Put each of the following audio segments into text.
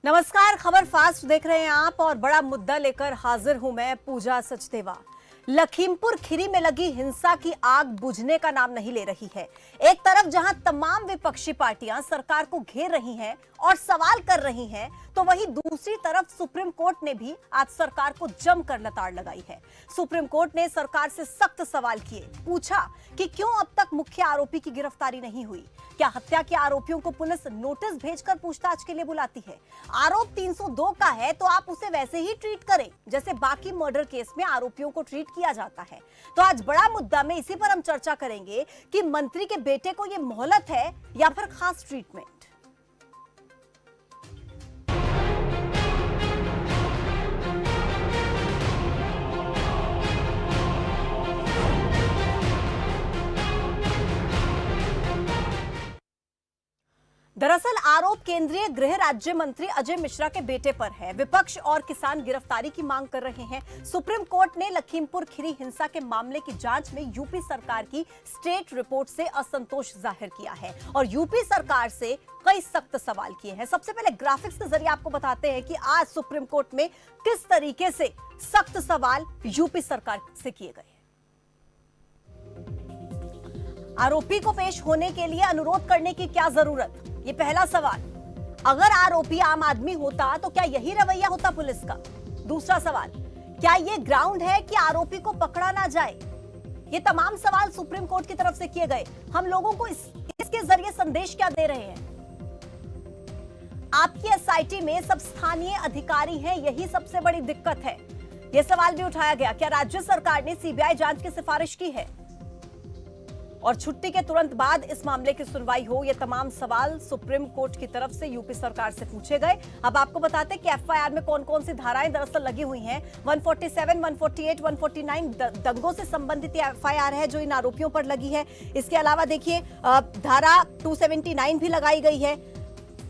नमस्कार, खबर फास्ट देख रहे हैं आप और बड़ा मुद्दा लेकर हाजिर हूं मैं पूजा सचदेवा। लखीमपुर खीरी में लगी हिंसा की आग बुझने का नाम नहीं ले रही है। एक तरफ जहां तमाम विपक्षी पार्टियां सरकार को घेर रही हैं और सवाल कर रही हैं, तो वहीं दूसरी तरफ सुप्रीम कोर्ट ने भी आज सरकार को जमकर लताड़ लगाई है। सुप्रीम कोर्ट ने सरकार से सख्त सवाल किए, पूछा कि क्यों अब तक मुख्य आरोपी की गिरफ्तारी नहीं हुई। क्या हत्या के आरोपियों को पुलिस नोटिस भेजकर पूछताछ के लिए बुलाती है? आरोप 302 का है तो आप उसे वैसे ही ट्रीट करें जैसे बाकी मर्डर केस में आरोपियों को ट्रीट किया जाता है। तो आज बड़ा मुद्दा में इसी पर हम चर्चा करेंगे कि मंत्री के बेटे को यह मोहलत है या फिर खास ट्रीटमेंट। दरअसल आरोप केंद्रीय गृह राज्य मंत्री अजय मिश्रा के बेटे पर है। विपक्ष और किसान गिरफ्तारी की मांग कर रहे हैं। सुप्रीम कोर्ट ने लखीमपुर खीरी हिंसा के मामले की जांच में यूपी सरकार की स्टेट रिपोर्ट से असंतोष जाहिर किया है और यूपी सरकार से कई सख्त सवाल किए हैं। सबसे पहले ग्राफिक्स के जरिए आपको बताते हैं कि आज सुप्रीम कोर्ट में किस तरीके से सख्त सवाल यूपी सरकार से किए गए। आरोपी को पेश होने के लिए अनुरोध करने की क्या जरूरत, ये पहला सवाल। अगर आरोपी आम आदमी होता तो क्या यही रवैया होता पुलिस का? दूसरा सवाल, क्या ये ग्राउंड है कि आरोपी को पकड़ा ना जाए? ये तमाम सवाल सुप्रीम कोर्ट की तरफ से किए गए। हम लोगों को इसके जरिए संदेश क्या दे रहे हैं? आपकी एसआईटी में सब स्थानीय अधिकारी हैं, यही सबसे बड़ी दिक्कत है। यह सवाल भी उठाया गया, क्या राज्य सरकार ने सीबीआई जांच की सिफारिश की है और छुट्टी के तुरंत बाद इस मामले की सुनवाई हो? ये तमाम सवाल सुप्रीम कोर्ट की तरफ से यूपी सरकार से पूछे गए। अब आपको बताते हैं कि एफआईआर में कौन कौन सी धाराएं दरअसल लगी हुई हैं। 147, 148, 149 दंगों से संबंधित एफआईआर है जो इन आरोपियों पर लगी है। इसके अलावा देखिए धारा 279 भी लगाई गई है,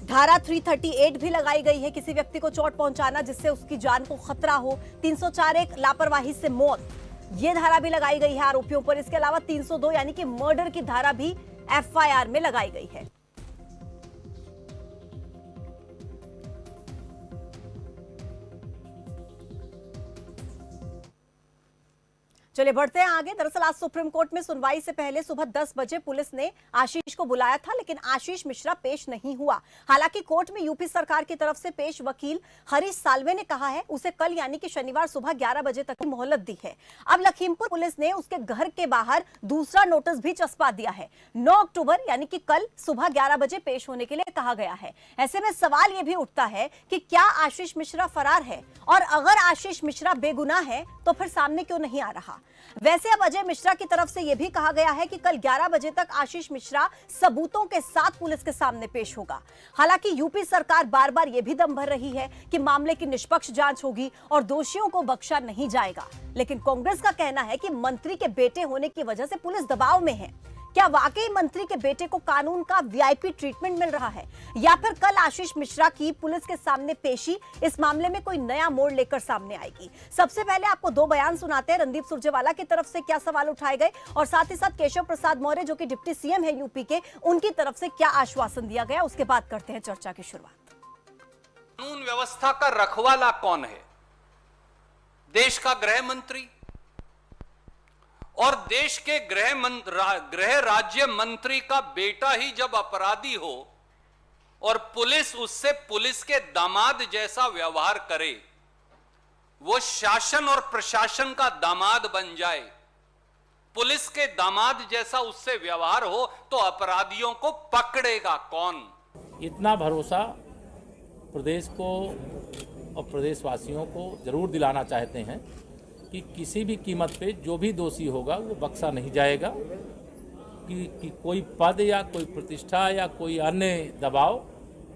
धारा 338 भी लगाई गई है, किसी व्यक्ति को चोट पहुंचाना जिससे उसकी जान को खतरा हो। 304 एक लापरवाही से मौत, ये धारा भी लगाई गई है आरोपियों पर। इसके अलावा 302 यानी कि मर्डर की धारा भी एफआईआर में लगाई गई है। चलिए बढ़ते हैं आगे। दरअसल आज सुप्रीम कोर्ट में सुनवाई से पहले सुबह 10 बजे पुलिस ने आशीष को बुलाया था, लेकिन आशीष मिश्रा पेश नहीं हुआ। हालांकि कोर्ट में यूपी सरकार की तरफ से पेश वकील हरीश साल्वे ने कहा है उसे कल यानी कि शनिवार सुबह 11 बजे तक की मोहलत दी है। अब लखीमपुर पुलिस ने उसके घर के बाहर दूसरा नोटिस भी चस्पा दिया है। 9 अक्टूबर यानी कि कल सुबह 11 बजे पेश होने के लिए कहा गया है। ऐसे में सवाल यह भी उठता है कि क्या आशीष मिश्रा फरार है, और अगर आशीष मिश्रा बेगुनाह है तो फिर सामने क्यों नहीं आ रहा? वैसे अब अजय मिश्रा की तरफ से यह भी कहा गया है कि कल 11 बजे तक आशीष मिश्रा सबूतों के साथ पुलिस के सामने पेश होगा। हालांकि यूपी सरकार बार बार यह भी दम भर रही है कि मामले की निष्पक्ष जांच होगी और दोषियों को बख्शा नहीं जाएगा, लेकिन कांग्रेस का कहना है कि मंत्री के बेटे होने की वजह से पुलिस दबाव में है। क्या वाकई मंत्री के बेटे को कानून का वीआईपी ट्रीटमेंट मिल रहा है, या फिर कल आशीष मिश्रा की पुलिस के सामने पेशी इस मामले में कोई नया मोड़ लेकर सामने आएगी? सबसे पहले आपको दो बयान सुनाते हैं। रणदीप सुरजेवाला की तरफ से क्या सवाल उठाए गए और साथ ही साथ केशव प्रसाद मौर्य जो कि डिप्टी सीएम है यूपी के, उनकी तरफ से क्या आश्वासन दिया गया, उसके बाद करते हैं चर्चा की शुरुआत। कानून व्यवस्था का रखवाला कौन है? देश का गृह मंत्री, और देश के गृह राज्य मंत्री का बेटा ही जब अपराधी हो और पुलिस उससे पुलिस के दामाद जैसा व्यवहार करे, वो शासन और प्रशासन का दामाद बन जाए, पुलिस के दामाद जैसा उससे व्यवहार हो, तो अपराधियों को पकड़ेगा कौन? इतना भरोसा प्रदेश को और प्रदेशवासियों को जरूर दिलाना चाहते हैं कि किसी भी कीमत पे जो भी दोषी होगा वो बख्शा नहीं जाएगा, कि कोई पद या कोई प्रतिष्ठा या कोई अन्य दबाव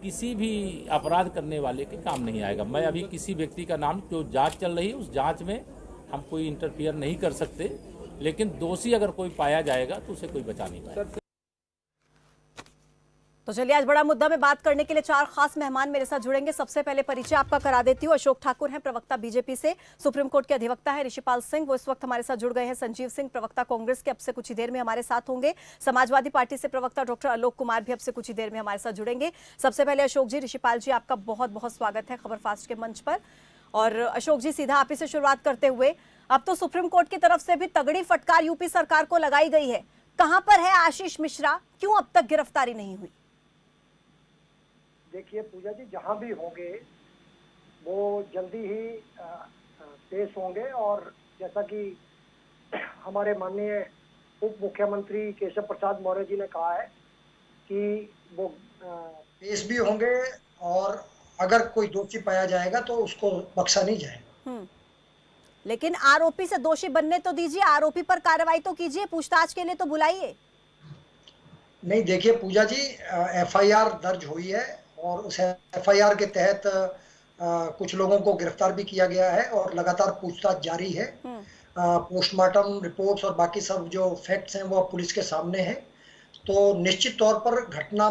किसी भी अपराध करने वाले के काम नहीं आएगा। मैं अभी किसी व्यक्ति का नाम, जो जांच चल रही है उस जांच में हम कोई इंटरफियर नहीं कर सकते, लेकिन दोषी अगर कोई पाया जाएगा तो उसे कोई बचा नहीं पाएगा। तो चलिए आज बड़ा मुद्दा में बात करने के लिए 4 खास मेहमान मेरे साथ जुड़ेंगे। सबसे पहले परिचय आपका करा देती हूँ। अशोक ठाकुर हैं, प्रवक्ता बीजेपी से, सुप्रीम कोर्ट के अधिवक्ता है। ऋषिपाल सिंह वो इस वक्त हमारे साथ जुड़ गए हैं। संजीव सिंह प्रवक्ता कांग्रेस के, अब से कुछ ही देर में हमारे साथ होंगे। समाजवादी पार्टी से प्रवक्ता डॉक्टर आलोक कुमार भी अब से कुछ ही देर में हमारे साथ जुड़ेंगे। सबसे पहले अशोक जी, ऋषिपाल जी आपका बहुत बहुत स्वागत है खबरफास्ट के मंच पर। और अशोक जी, सीधा आप ही से शुरुआत करते हुए, अब तो सुप्रीम कोर्ट की तरफ से भी तगड़ी फटकार यूपी सरकार को लगाई गई है। कहां पर है आशीष मिश्रा, क्यों अब तक गिरफ्तारी नहीं हुई? देखिए पूजा जी, जहां भी होंगे वो जल्दी ही पेश होंगे। और जैसा कि हमारे माननीय उप मुख्यमंत्री केशव प्रसाद मौर्य जी ने कहा है कि वो पेश भी होंगे और अगर कोई दोषी पाया जाएगा तो उसको बख्शा नहीं जाएगा। लेकिन आरोपी से दोषी बनने तो दीजिए, आरोपी पर कार्रवाई तो कीजिए, पूछताछ के लिए तो बुलाइए। नहीं, देखिए पूजा जी, एफआईआर दर्ज हुई है और उस एफआईआर के तहत कुछ लोगों को गिरफ्तार भी किया गया है और लगातार पूछताछ जारी है। पोस्टमार्टम रिपोर्ट्स और बाकी सब जो फैक्ट्स हैं वो पुलिस के सामने हैं। तो निश्चित तौर पर घटना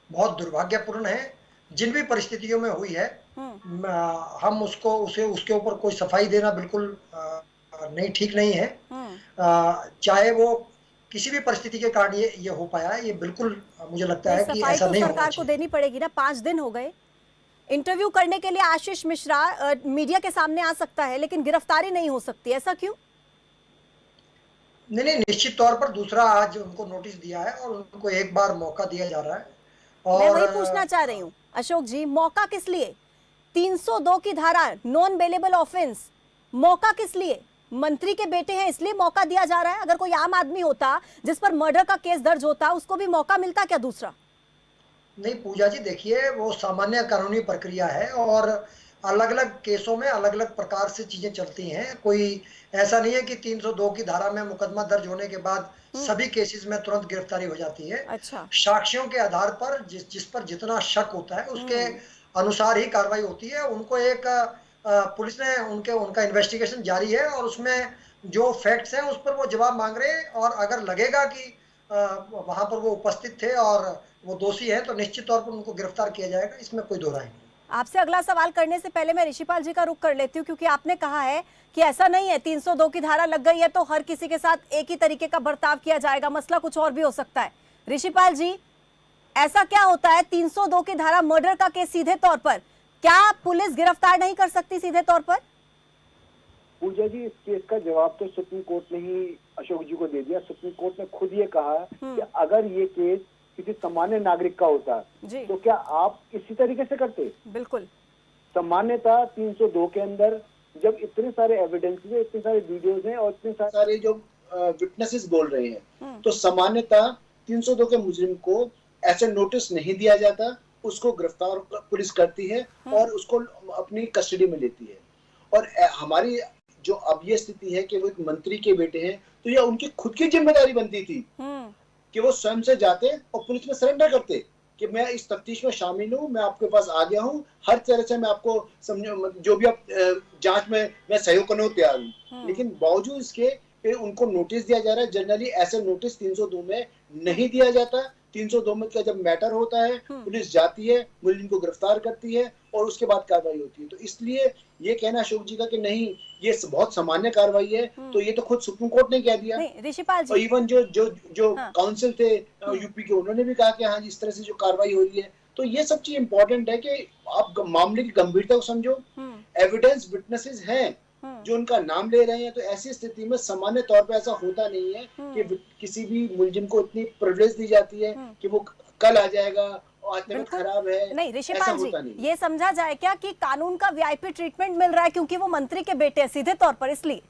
बहुत दुर्भाग्यपूर्ण है। जिन भी परिस्थितियों में हुई है, हम उसके ऊपर कोई सफाई देना बिल्कुल नहीं, ठीक नहीं है। चाहे वो किसी भी परिस्थिति के कारण ये हो पाया है, ये बिल्कुल मुझे लगता है कि ऐसा नहीं होना सरकार को देनी पड़ेगी ना। 5 दिन हो गए इंटरव्यू करने के लिए आशीष मिश्रा मीडिया के सामने आ सकता है, लेकिन गिरफ्तारी नहीं हो सकती, ऐसा क्यों? नहीं, निश्चित तौर पर दूसरा आज उनको नोटिस दिया है और उनको एक बार मौका दिया जा रहा है। और मैं वही पूछना चाह रही हूँ अशोक जी, मौका किस लिए? 302 की धारा, नॉन बेलेबल ऑफेंस, मौका किस लिए? मंत्री के बेटे हैं इसलिए मौका दिया जा रहा है? अगर कोई आम आदमी होता जिस पर मर्डर का केस दर्ज होता, उसको भी मौका मिलता क्या दूसरा? नहीं पूजा जी, देखिए वो सामान्य कानूनी प्रक्रिया है और अलग अलग केसों में अलग अलग प्रकार से चीजें चलती हैं। कोई ऐसा नहीं है कि 302 की धारा में मुकदमा दर्ज होने के बाद सभी केसेस में तुरंत गिरफ्तारी हो जाती है। अच्छा। साक्ष्यों के आधार पर जिस पर जितना शक होता है उसके अनुसार ही कार्रवाई होती है। उनको एक पुलिस ने उनका इन्वेस्टिगेशन जारी है और उसमें जो फैक्ट्स हैं उस पर वो जवाब मांग रहे हैं। और अगर लगेगा कि वहां पर वो उपस्थित थे और वो दोषी है तो निश्चित तौर पर उनको गिरफ्तार किया जाएगा, इसमें कोई दो राय नहीं। आपसे अगला सवाल करने से पहले मैं ऋषिपाल जी का रुख कर लेती हूँ, क्योंकि आपने कहा है कि ऐसा नहीं है 302 की धारा लग गई है तो हर किसी के साथ एक ही तरीके का बर्ताव किया जाएगा, मसला कुछ और भी हो सकता है। ऋषिपाल जी, ऐसा क्या होता है 302 की धारा मर्डर का केस सीधे तौर पर, क्या पुलिस गिरफ्तार नहीं कर सकती सीधे तौर पर? पूजा जी, इस केस का जवाब तो सुप्रीम कोर्ट ने ही अशोक जी को दे दिया। सुप्रीम कोर्ट ने खुद ये कहा कि अगर ये केस किसी सामान्य नागरिक का होता तो क्या आप इसी तरीके से करते? बिल्कुल। सामान्यतः 302 के अंदर जब इतने सारे एविडेंसेस है, इतने सारे वीडियोस हैं और इतने सारे जो विटनेसेस बोल रहे हैं, तो सामान्यतः 302 के मुजरिम को ऐसे नोटिस नहीं दिया जाता, उसको गिरफ्तार पुलिस करती है और उसको अपनी कस्टडी में लेती है। और हमारी जो अब ये स्थिति है कि वो एक मंत्री के बेटे हैं, तो यह उनकी खुद की जिम्मेदारी बनती थी कि वो स्वयं से जाते और पुलिस में सरेंडर करते कि मैं इस तफ्तीश में शामिल हूँ, मैं आपके पास आ गया हूँ, हर तरह से मैं आपको समझो, जो भी आप जांच में मैं सहयोग करने को तैयार हूँ। लेकिन बावजूद इसके उनको नोटिस दिया जा रहा है। जनरली ऐसे नोटिस 302 में नहीं दिया जाता। 302 में का जब मैटर होता है, पुलिस जाती है, मुलजिम को गिरफ्तार करती है और उसके बाद कार्रवाई होती है। तो इसलिए ये कहना अशोक जी का कि नहीं ये बहुत सामान्य कार्रवाई है, तो ये तो खुद सुप्रीम कोर्ट ने कह दिया। ऋषिपाल जी, और इवन जो काउंसिल थे यूपी के, उन्होंने भी कहा कि हाँ इस तरह से जो कार्रवाई हो रही है। तो ये सब चीज इंपॉर्टेंट है कि आप मामले की गंभीरता को समझो। एविडेंस, विटनेसेस हैं जो उनका नाम ले रहे हैं, तो ऐसी स्थिति में सामान्य तौर पे ऐसा होता नहीं है कि किसी भी मुलजिम को इतनी प्रिविलेज दी जाती है कि वो कल आ जाएगा, तबीयत खराब है। नहीं ऋषिपाल जी, ये समझा जाए क्या कि कानून का वीआईपी ट्रीटमेंट मिल रहा है क्योंकि वो मंत्री के बेटे हैं सीधे तौर पर, इसलिए?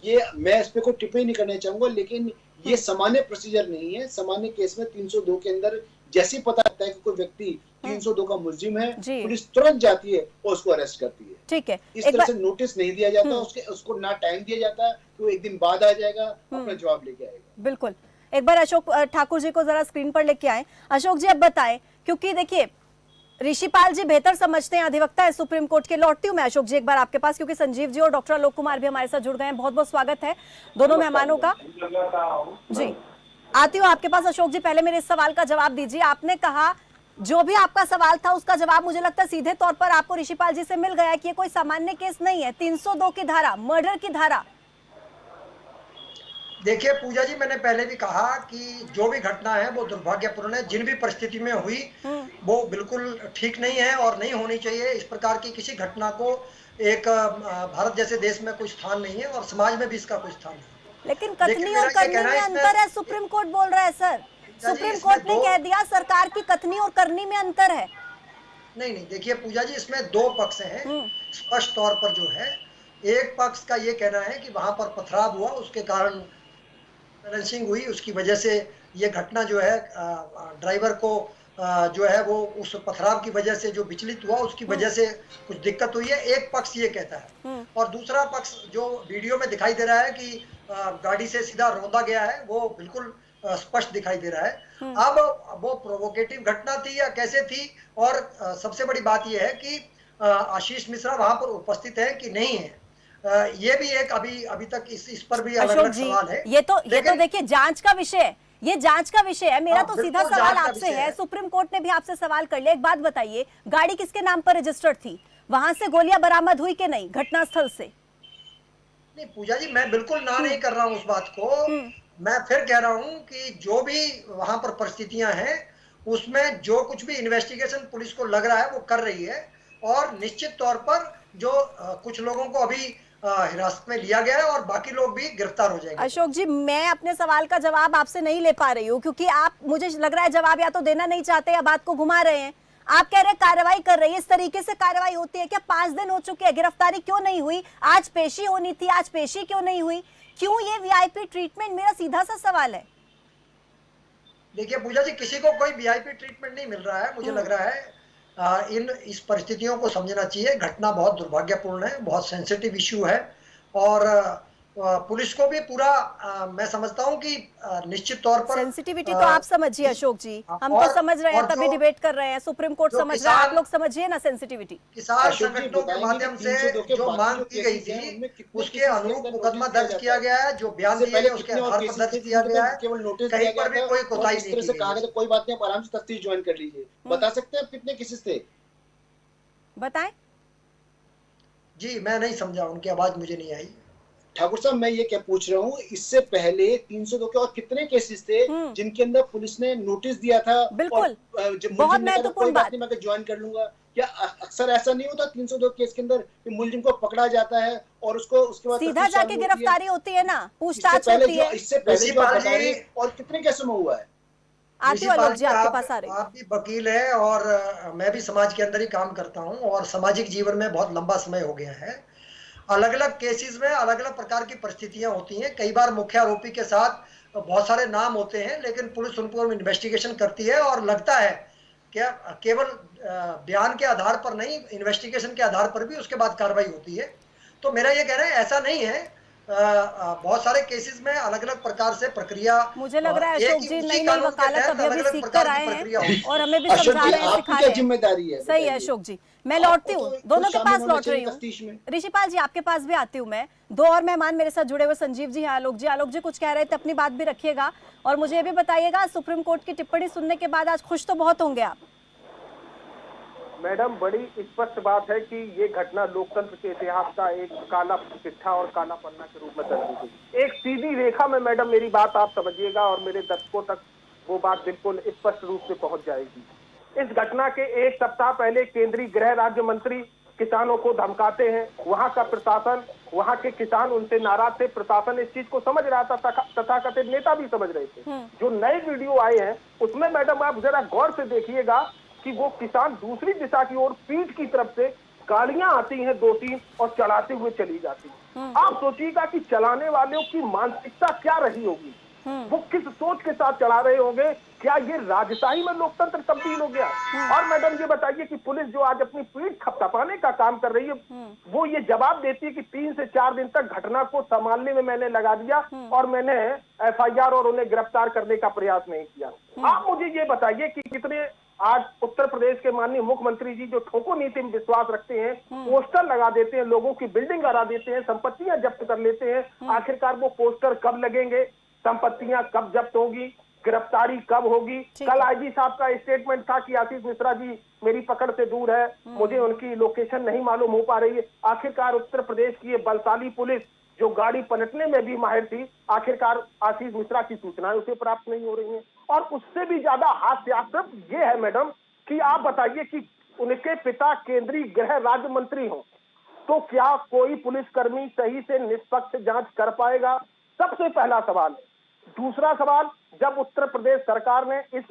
ये मैं इस पे कोई टिप्पणी नहीं करना चाहूंगा, लेकिन ये सामान्य प्रोसीजर नहीं है। सामान्य केस में 302 के अंदर जैसे ही पता लगता है कि कोई व्यक्ति 302 का मुलजिम है, पुलिस तुरंत जाती है और उसको अरेस्ट करती है। ठीक है, इस तरह से नोटिस नहीं दिया जाता, उसको ना टाइम दिया जाता कि वो एक दिन बाद आ जाएगा, अपना जवाब लेके आएगा। बिल्कुल। एक बार अशोक ठाकुर जी को जरा स्क्रीन पर लेके आए। अशोक जी अब बताएं, क्योंकि देखिए ऋषिपाल जी बेहतर समझते हैं, अधिवक्ता है सुप्रीम कोर्ट के। लौटती हूँ मैं अशोक जी एक बार आपके पास, क्योंकि संजीव जी और डॉक्टर आलोक कुमार भी हमारे साथ जुड़ गए हैं। बहुत बहुत स्वागत है दोनों मेहमानों का। जी आती हूँ आपके पास अशोक जी, पहले मेरे इस सवाल का जवाब दीजिए। आपने कहा जो भी आपका सवाल था उसका जवाब मुझे लगता है सीधे तौर पर आपको ऋषिपाल जी से मिल गया कि ये कोई सामान्य केस नहीं है, 302 की धारा, मर्डर की धारा। देखिए पूजा जी, मैंने पहले भी कहा कि जो भी घटना है वो दुर्भाग्यपूर्ण है, जिन भी परिस्थिति में हुई वो बिल्कुल ठीक नहीं है और नहीं होनी चाहिए। इस प्रकार की किसी घटना को एक भारत जैसे देश में कोई स्थान नहीं है और समाज में भी इसका कोई स्थान नहीं है। लेकिन देखिए, कथनी मेरा और ये करनी कहना में है अंतर है, इसमें- सुप्रीम कोर्ट बोल रहा है सर। पूजा जी, सुप्रीम इसमें कोर्ट ने दो- कह दिया सरकार की कथनी और करनी में अंतर है। नहीं नहीं, देखिए पूजा जी, इसमें दो पक्ष हैं स्पष्ट तौर पर। जो है, एक पक्ष का ये कहना है कि वहां पर पथराव हुआ, उसके कारण बैलेंसिंग हुई, उसकी वजह से ये घटना जो है ड्राइवर को जो है वो उस पथराव की वजह से जो विचलित हुआ उसकी वजह से कुछ दिक्कत हुई है। एक पक्ष ये कहता है और दूसरा पक्ष जो वीडियो में दिखाई दे रहा है कि गाड़ी से सीधा रौंदा गया है, वो बिल्कुल स्पष्ट दिखाई दे रहा है। अब वो प्रोवोकेटिव घटना थी या कैसे थी, और सबसे बड़ी बात यह है कि आशीष मिश्रा वहां पर उपस्थित है कि नहीं है, ये भी एक अभी तक इस पर भी अलग अशोक अलग जी, सवाल है। ये तो देखिए जांच का विषय है, ये जांच का विषय है। मेरा हाँ, तो सीधा बिल्कुल सवाल जांच का आपसे विषय है, है। सुप्रीम कोर्ट ने भी आपसे सवाल कर लिया। एक बात बताइए, गाड़ी किसके नाम पर रजिस्टर्ड थी? वहां से गोलियां बरामद हुई कि नहीं घटनास्थल से? नहीं पूजा जी, मैं बिल्कुल ना नहीं कर रहा हूं उस बात को। मैं फिर कह रहा हूं कि जो भी वहां पर परिस्थितियां हैं उसमें जो कुछ भी इन्वेस्टिगेशन पुलिस को लग रहा है वो कर रही है, और निश्चित तौर पर जो कुछ लोगों को अभी हिरासत में लिया गया है और बाकी लोग भी गिरफ्तार हो जाएंगे। अशोक जी, मैं अपने सवाल का जवाब आपसे नहीं ले पा रही हूँ क्योंकि आप, मुझे लग रहा है जवाब या तो देना नहीं चाहते या बात को घुमा रहे हैं। आप कह रहे हैं कार्रवाई कर रही है, इस तरीके से कार्रवाई होती है क्या? 5 दिन हो चुके हैं, गिरफ्तारी क्यों नहीं हुई? आज पेशी होनी थी, आज पेशी क्यों नहीं हुई? क्यों ये वीआईपी ट्रीटमेंट? मेरा सीधा सा सवाल है। देखिए पूजा जी, किसी को कोई वीआईपी ट्रीटमेंट नहीं मिल रहा है। मुझे लग रहा है इस परिस्थितियों को समझना चाहिए। घटना बहुत दुर्भाग्यपूर्ण है, बहुत सेंसिटिव इश्यू है, और पुलिस को भी पूरा मैं समझता हूं कि निश्चित तौर पर सेंसिटिविटी तो आप समझिए अशोक जी, हम तो समझ रहे हैं, तभी डिबेट कर रहे हैं। सुप्रीम कोर्ट समझ रहा है, आप लोग समझिए ना सेंसिटिविटी। किसान संगठनों के माध्यम से जो मांग की गई थी उसके अनुरूप मुकदमा दर्ज किया गया है, जो बयान दिए गए उसके आधार पर दर्ज किया गया है। केवल नोटिस कहीं पर भी कोई कोताही नहीं की कहा गई। गया कोई बात नहीं, आप आराम से तफ्तीश ज्वाइन कर लीजिए। बता सकते हैं आप कितने केसेस थे? बताएं। जी मैं नहीं समझा, उनकी आवाज मुझे नहीं आई। ठाकुर साहब, मैं ये क्या पूछ रहा हूँ, इससे पहले 302 के और कितने केसेस थे जिनके अंदर पुलिस ने नोटिस दिया था? बिल्कुल, बहुत महत्वपूर्ण बात। मैं ज्वाइन कर लूंगा। क्या अक्सर ऐसा नहीं होता 302 केस के अंदर कि मुलजिम को पकड़ा जाता है और उसको उसके बाद सीधा जाके गिरफ्तारी होती है ना, पूछताछ होती है। इससे पहले जो बता रही है, और कितने केसों में हुआ है? आती हूँ आलोक जी, आपके पास आ रही। आप भी वकील है और मैं भी समाज के अंदर ही काम करता हूँ और सामाजिक जीवन में बहुत लंबा समय हो गया है। अलग अलग केसेस में अलग अलग प्रकार की परिस्थितियां होती हैं। कई बार मुख्य आरोपी के साथ बहुत सारे नाम होते हैं, लेकिन पुलिस उन पर इन्वेस्टिगेशन करती है और लगता है क्या केवल बयान के आधार पर नहीं, इन्वेस्टिगेशन के आधार पर भी उसके बाद कार्रवाई होती है। तो मेरा ये कहना है ऐसा नहीं है। बहुत सारे केसेस में अलग अलग प्रकार से प्रक्रिया, मुझे लग रहा है अशोक जी नई नई वकालत अभी सीख कर आए हैं और हमें भी समझा रहे हैं, सिखा रहे हैं। जिम्मेदारी है, सही है अशोक जी, मैं लौटती हूँ, दोनों के पास लौट रही हूँ। ऋषिपाल जी आपके पास भी आती हूँ मैं। 2 और मेहमान मेरे साथ जुड़े हुए, संजीव जी हैं, आलोक जी। आलोक जी कुछ कह रहे थे, अपनी बात भी रखिएगा और मुझे ये भी बताइएगा, सुप्रीम कोर्ट की टिप्पणी सुनने के बाद आज खुश तो बहुत होंगे आप। मैडम, बड़ी स्पष्ट बात है कि ये घटना लोकतंत्र के इतिहास का एक काला चिट्ठा और काला पन्ना के रूप में दर्ज हो गई। एक सीधी रेखा में मैडम, मेरी बात आप समझिएगा और मेरे दर्शकों तक वो बात बिल्कुल स्पष्ट रूप से पहुंच जाएगी। इस घटना के 1 सप्ताह पहले केंद्रीय गृह राज्य मंत्री किसानों को धमकाते हैं। वहां का प्रशासन, वहां के किसान उनसे नाराज थे। प्रशासन इस चीज को समझ रहा था, तथाकथित नेता भी समझ रहे थे। जो नए वीडियो आए हैं उसमें मैडम आप जरा गौर से देखिएगा कि वो किसान दूसरी दिशा की ओर पीठ की तरफ से गाड़ियां आती हैं 2-3 और चढ़ाते हुए चली जाती हैं। आप सोचिएगा कि चलाने वालों की मानसिकता क्या रही होगी, वो किस सोच के साथ चला रहे होंगे। क्या ये राजशाही में लोकतंत्र तब्दील हो गया? और मैडम ये बताइए कि पुलिस जो आज अपनी पीठ थपथपाने का काम कर रही है, वो ये जवाब देती है कि 3 से 4 दिन तक घटना को संभालने में मैंने लगा दिया और मैंने एफआईआर और उन्हें गिरफ्तार करने का प्रयास नहीं किया। आप मुझे ये बताइए कि कितने आज उत्तर प्रदेश के माननीय मुख्यमंत्री जी जो ठोको नीति में विश्वास रखते हैं, पोस्टर लगा देते हैं, लोगों की बिल्डिंग करा देते हैं, संपत्तियां जब्त कर लेते हैं। आखिरकार वो पोस्टर कब लगेंगे, संपत्तियां कब जब्त होगी, गिरफ्तारी कब होगी। कल आईजी साहब का स्टेटमेंट था कि आशीष मिश्रा जी मेरी पकड़ से दूर है, मुझे उनकी लोकेशन नहीं मालूम हो पा रही है। आखिरकार उत्तर प्रदेश की ये बलशाली पुलिस जो गाड़ी पलटने में भी माहिर थी, आखिरकार आशीष मिश्रा की सूचनाएं उसे प्राप्त नहीं हो रही हैं। और उससे भी ज्यादा हास्यास्पद ये है मैडम कि आप बताइए कि उनके पिता केंद्रीय गृह राज्य मंत्री हों तो क्या कोई पुलिसकर्मी सही से निष्पक्ष जांच कर पाएगा? सबसे पहला सवाल। दूसरा सवाल, जब उत्तर प्रदेश सरकार ने इस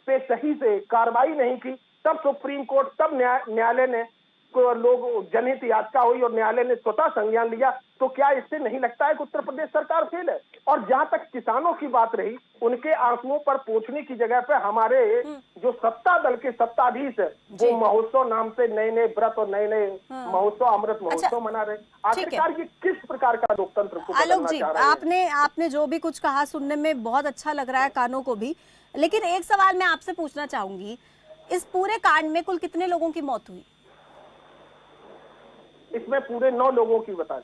पे सही से कार्रवाई नहीं की, तब सुप्रीम कोर्ट, तब न्यायालय ने लोग जनहित याचिका हुई और न्यायालय ने स्वतः संज्ञान लिया। तो क्या इससे नहीं लगता है कि उत्तर प्रदेश सरकार फेल है? और जहां तक किसानों की बात रही, उनके आंसुओं पर पोंछने की जगह पे हमारे जो सत्ता दल के सत्ताधीश है वो महोत्सव नाम से नए नए व्रत और नए नए महोत्सव, अमृत महोत्सव मना रहे। आखिरकार ये किस प्रकार का लोकतंत्र को आलोक बदलना जी, चाह रहे हैं? आपने जो भी कुछ कहा सुनने में बहुत अच्छा लग रहा है कानों को भी, लेकिन एक सवाल मैं आपसे पूछना चाहूंगी, इस पूरे कांड में कुल कितने लोगों की मौत हुई? इसमें पूरे 9 लोगों की बताएं।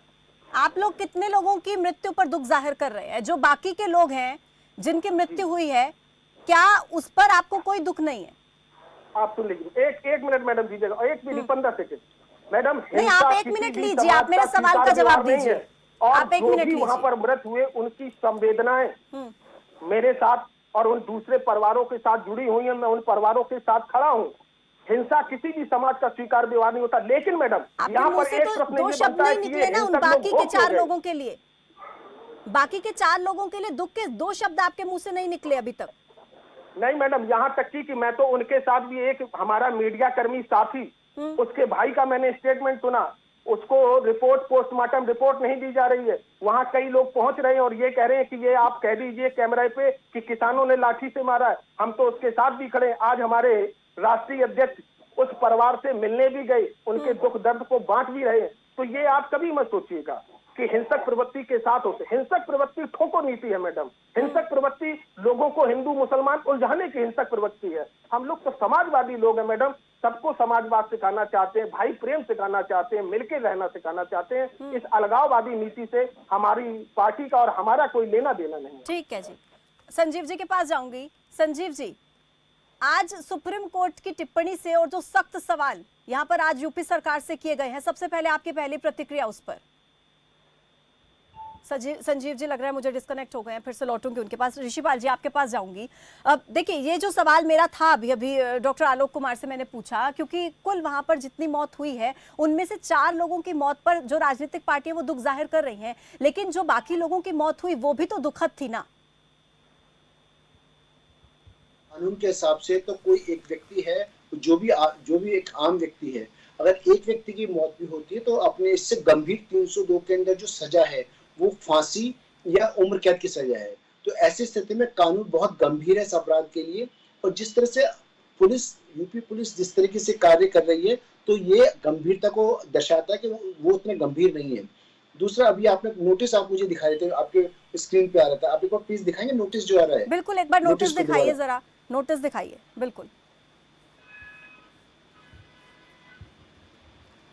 आप लोग कितने लोगों की मृत्यु पर दुख जाहिर कर रहे हैं? जो बाकी के लोग हैं जिनकी मृत्यु हुई है, क्या उस पर आपको कोई दुख नहीं है? आप सुन लीजिए, एक मिनट मैडम दीजिएगा, एक मिनट 15 सेकंड मैडम। नहीं, आप एक मिनट लीजिए, आप मेरे सवाल का जवाब दीजिए। और आप एक मिनट लीजिए। वहां पर मृत हुए उनकी संवेदनाएं मेरे साथ और उन दूसरे परिवारों के साथ जुड़ी हुई हैं। मैं उन परिवारों के साथ खड़ा हूं। हिंसा किसी भी समाज का स्वीकार व्यवहार नहीं होता। लेकिन मैडम यहाँ पर एक प्रश्न दो ये शब्द बनता है नहीं कि निकले ना उन बाकी के 4 लोग लोगों के लिए, बाकी के 4 लोगों के लिए दुख के 2 शब्द आपके मुंह से नहीं निकले अभी तक। नहीं मैडम, यहाँ तक कि मैं तो उनके साथ भी, एक हमारा मीडिया कर्मी साथी, उसके भाई का मैंने स्टेटमेंट सुना, उसको रिपोर्ट, पोस्टमार्टम रिपोर्ट नहीं दी जा रही है। वहां कई लोग पहुंच रहे हैं और ये कह रहे हैं कि ये आप कह दीजिए कैमरे पे कि किसानों ने लाठी से मारा है। हम तो उसके साथ भी खड़े हैं। आज हमारे राष्ट्रीय अध्यक्ष उस परिवार से मिलने भी गए, उनके दुख दर्द को बांट भी रहे हैं। तो ये आप कभी मत सोचिएगा कि हिंसक प्रवृत्ति के साथ होते। हिंसक प्रवृत्ति ठोको नीति है मैडम। हिंसक प्रवृत्ति लोगों को हिंदू मुसलमान उलझाने की हिंसक प्रवृत्ति है। हम लोग तो समाजवादी लोग हैं मैडम, सबको समाजवाद सिखाना चाहते हैं, भाई प्रेम सिखाना चाहते हैं, मिलकर रहना सिखाना चाहते हैं। इस अलगाववादी नीति से हमारी पार्टी का और हमारा कोई लेना देना नहीं। ठीक है जी, संजीव जी के पास जाऊंगी। संजीव जी, आज सुप्रीम कोर्ट की टिप्पणी से और जो सख्त सवाल यहाँ पर आज यूपी सरकार से किए गए हैं, सबसे पहले आपकी पहली प्रतिक्रिया उस पर। संजीव जी लग रहा है मुझे डिस्कनेक्ट हो गए हैं, फिर से लौटूंगी उनके पास। ऋषिपाल जी आपके पास जाऊंगी। अब देखिए, ये जो सवाल मेरा था अभी डॉक्टर आलोक कुमार से मैंने पूछा, क्योंकि कुल वहां पर जितनी मौत हुई है उनमें से 4 लोगों की मौत पर जो राजनीतिक पार्टियां वो दुख जाहिर कर रही हैं, लेकिन जो बाकी लोगों की मौत हुई वो भी तो दुखद थी ना। कानून के हिसाब से तो कोई एक व्यक्ति है, जो भी एक आम व्यक्ति है, अगर एक व्यक्ति की मौत भी होती है तो अपने इससे गंभीर 302 के अंदर जो सजा है वो फांसी या उम्र कैद की सजा है। तो ऐसी स्थिति में कानून बहुत गंभीर है इस अपराध के लिए। और जिस तरह से यूपी पुलिस जिस तरीके से कार्य कर रही है, तो ये गंभीरता को दर्शाता है कि वो उतने गंभीर नहीं है। दूसरा, अभी आपने नोटिस आप मुझे दिखा रहे थे, आपके स्क्रीन पे आ रहा था, आप एक बार प्लीज दिखाएंगे नोटिस जो आ रहा है। बिल्कुल, एक बार नोटिस दिखाइए, जरा नोटिस दिखाइए। बिल्कुल,